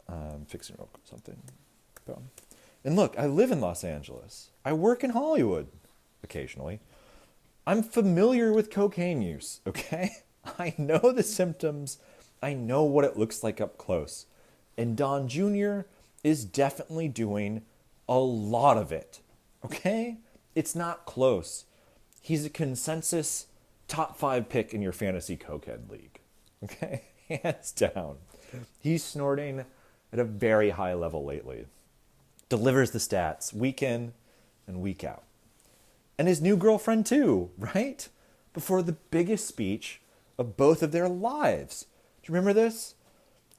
I'm fixing something. And look, I live in Los Angeles. I work in Hollywood occasionally. I'm familiar with cocaine use, okay? I know the symptoms. I know what it looks like up close. And Don Jr. is definitely doing a lot of it, okay? It's not close. He's a consensus top 5 pick in your fantasy cokehead league, okay? Hands down. He's snorting at a very high level lately. Delivers the stats week in and week out. And his new girlfriend too, right? Before the biggest speech of both of their lives. Do you remember this?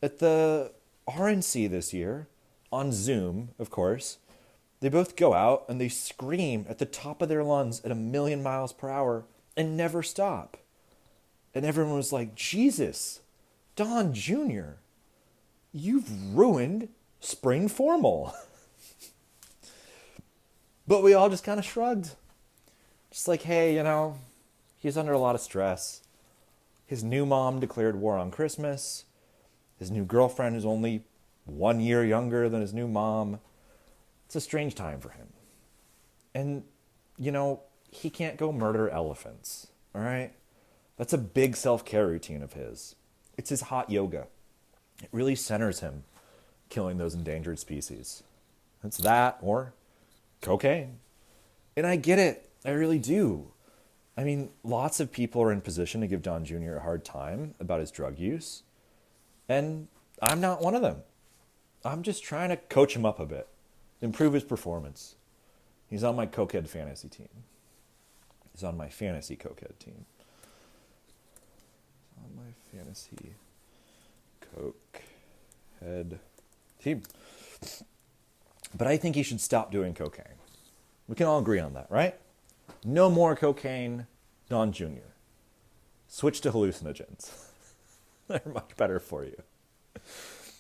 At the RNC this year, on Zoom, of course, they both go out and they scream at the top of their lungs at 1,000,000 miles per hour and never stop. And everyone was like, Jesus, Don Jr., you've ruined spring formal. But we all just kind of shrugged. Just like, hey, he's under a lot of stress. His new mom declared war on Christmas. His new girlfriend is only 1 year younger than his new mom. It's a strange time for him. And, he can't go murder elephants, all right? That's a big self-care routine of his. It's his hot yoga. It really centers him killing those endangered species. It's that or cocaine. And I get it. I really do. I mean, lots of people are in position to give Don Jr. a hard time about his drug use. And I'm not one of them. I'm just trying to coach him up a bit, improve his performance. He's on my cokehead fantasy team. He's on my fantasy cokehead team. On my fantasy cokehead team. But I think he should stop doing cocaine. We can all agree on that, right? No more cocaine, Don Jr. Switch to hallucinogens. They're much better for you.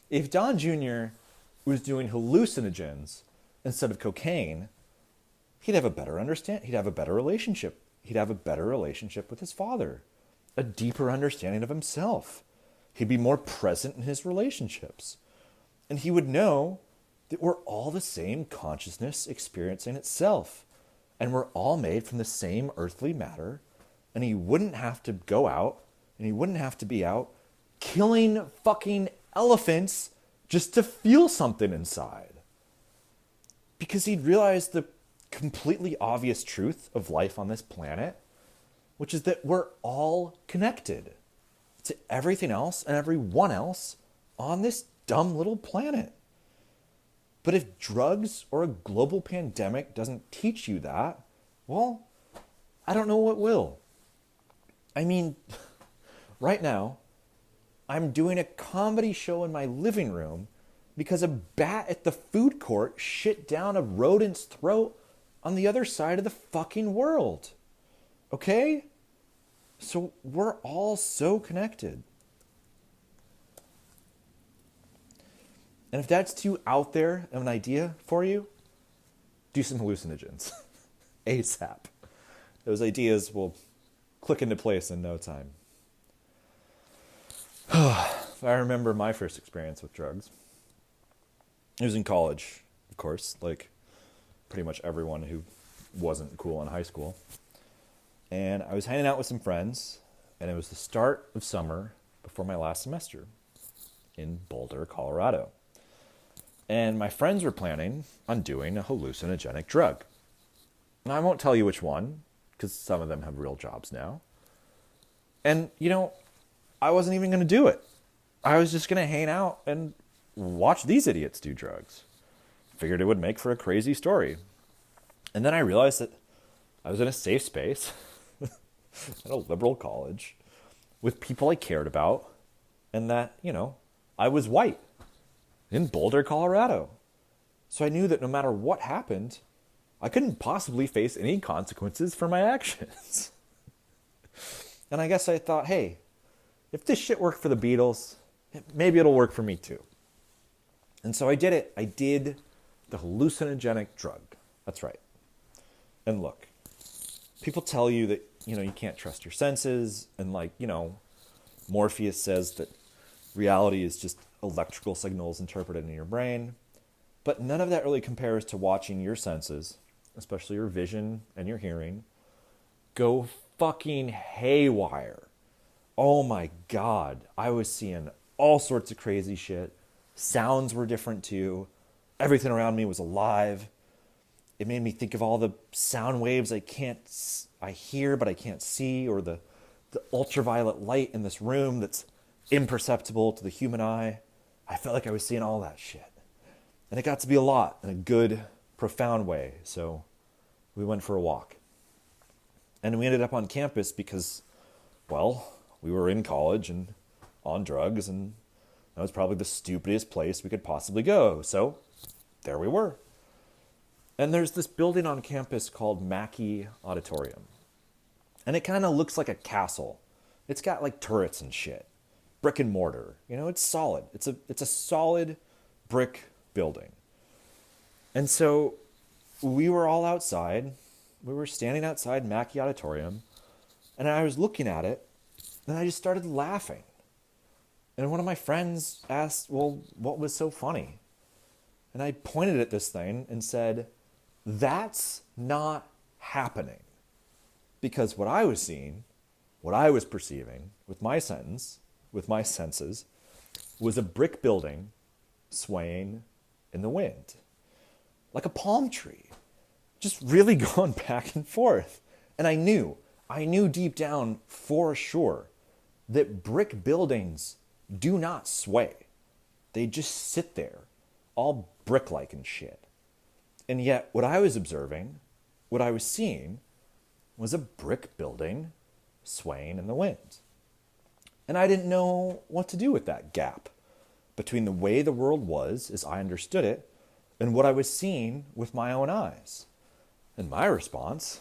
If Don Jr. was doing hallucinogens instead of cocaine, he'd have a better understand. He'd have a better relationship. He'd have a better relationship with his father, a deeper understanding of himself. He'd be more present in his relationships. And he would know that we're all the same consciousness experiencing itself. And we're all made from the same earthly matter. And he wouldn't have to go out, and he wouldn't have to be out killing fucking elephants just to feel something inside. Because he'd realize the completely obvious truth of life on this planet, which is that we're all connected to everything else and everyone else on this dumb little planet. But if drugs or a global pandemic doesn't teach you that, well, I don't know what will. I mean, right now, I'm doing a comedy show in my living room because a bat at the food court shit down a rodent's throat on the other side of the fucking world. Okay? So we're all so connected. And if that's too out there of an idea for you, do some hallucinogens. ASAP. Those ideas will click into place in no time. I remember my first experience with drugs. It was in college, of course, like pretty much everyone who wasn't cool in high school. And I was hanging out with some friends, and it was the start of summer before my last semester in Boulder, Colorado. And my friends were planning on doing a hallucinogenic drug. And I won't tell you which one, because some of them have real jobs now. And, I wasn't even going to do it. I was just going to hang out and watch these idiots do drugs. Figured it would make for a crazy story. And then I realized that I was in a safe space at a liberal college with people I cared about, and that, I was white in Boulder, Colorado. So I knew that no matter what happened, I couldn't possibly face any consequences for my actions. And I guess I thought, hey, if this shit worked for the Beatles, maybe it'll work for me too. And so I did it. I did the hallucinogenic drug. That's right. And look, people tell you that, you can't trust your senses. And Morpheus says that reality is just electrical signals interpreted in your brain. But none of that really compares to watching your senses, especially your vision and your hearing, go fucking haywire. Oh my God. I was seeing all sorts of crazy shit. Sounds were different too. Everything around me was alive. It made me think of all the sound waves I hear but I can't see, or the ultraviolet light in this room that's imperceptible to the human eye. I felt like I was seeing all that shit. And it got to be a lot in a good, profound way. So we went for a walk. And we ended up on campus because, well, we were in college and on drugs, and that was probably the stupidest place we could possibly go. So there we were. And there's this building on campus called Mackey Auditorium. And it kind of looks like a castle. It's got like turrets and shit. Brick and mortar. It's solid. It's a solid brick building. And so we were all outside. We were standing outside Mackey Auditorium. And I was looking at it. And I just started laughing. And one of my friends asked, well, what was so funny? And I pointed at this thing and said, That's not happening. Because what I was seeing, what I was perceiving with my senses, was a brick building swaying in the wind, like a palm tree, just really going back and forth. And I knew deep down for sure that brick buildings do not sway. They just sit there, all brick-like and shit. And yet, what I was observing, what I was seeing, was a brick building swaying in the wind. And I didn't know what to do with that gap between the way the world was, as I understood it, and what I was seeing with my own eyes. And my response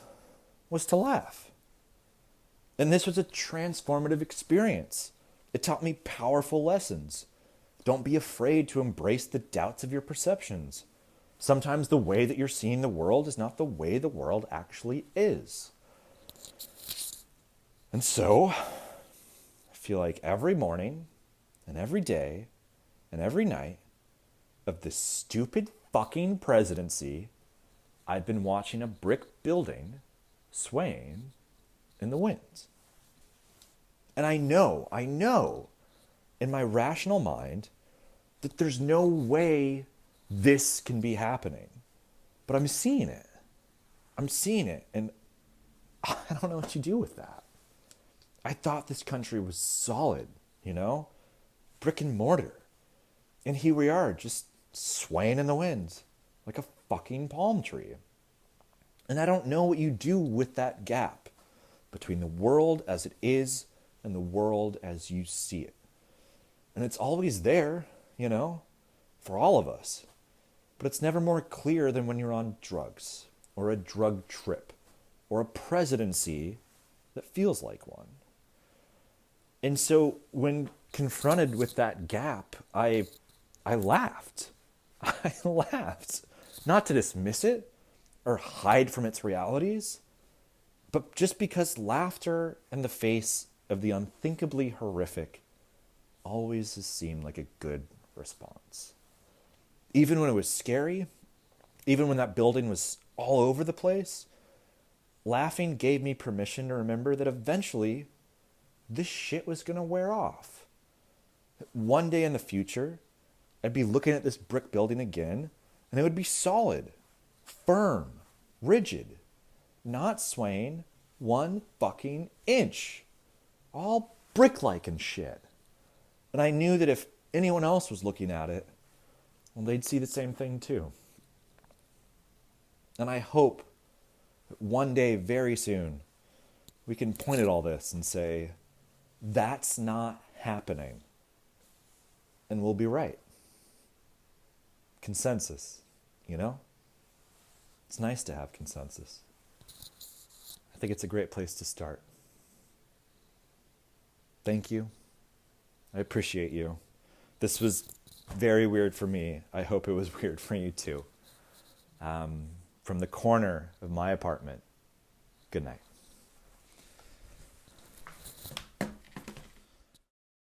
was to laugh. And this was a transformative experience. It taught me powerful lessons. Don't be afraid to embrace the doubts of your perceptions. Sometimes the way that you're seeing the world is not the way the world actually is. And so, I feel like every morning and every day and every night of this stupid fucking presidency, I've been watching a brick building swaying in the wind. And I know in my rational mind that there's no way this can be happening. But I'm seeing it. And I don't know what you do with that. I thought this country was solid, brick and mortar. And here we are, just swaying in the wind like a fucking palm tree. And I don't know what you do with that gap between the world as it is and the world as you see it. And it's always there, for all of us. But it's never more clear than when you're on drugs, or a drug trip, or a presidency that feels like one. And so when confronted with that gap, I laughed. I laughed. Not to dismiss it or hide from its realities, but just because laughter in the face of the unthinkably horrific always has seemed like a good response. Even when it was scary, even when that building was all over the place, laughing gave me permission to remember that eventually this shit was going to wear off. One day in the future, I'd be looking at this brick building again, and it would be solid, firm, rigid, not swaying one fucking inch. All brick-like and shit. And I knew that if anyone else was looking at it, well, they'd see the same thing too. And I hope that one day, very soon, we can point at all this and say, that's not happening. And we'll be right. Consensus, It's nice to have consensus. I think it's a great place to start. Thank you. I appreciate you. This was very weird for me. I hope it was weird for you too. From the corner of my apartment, good night.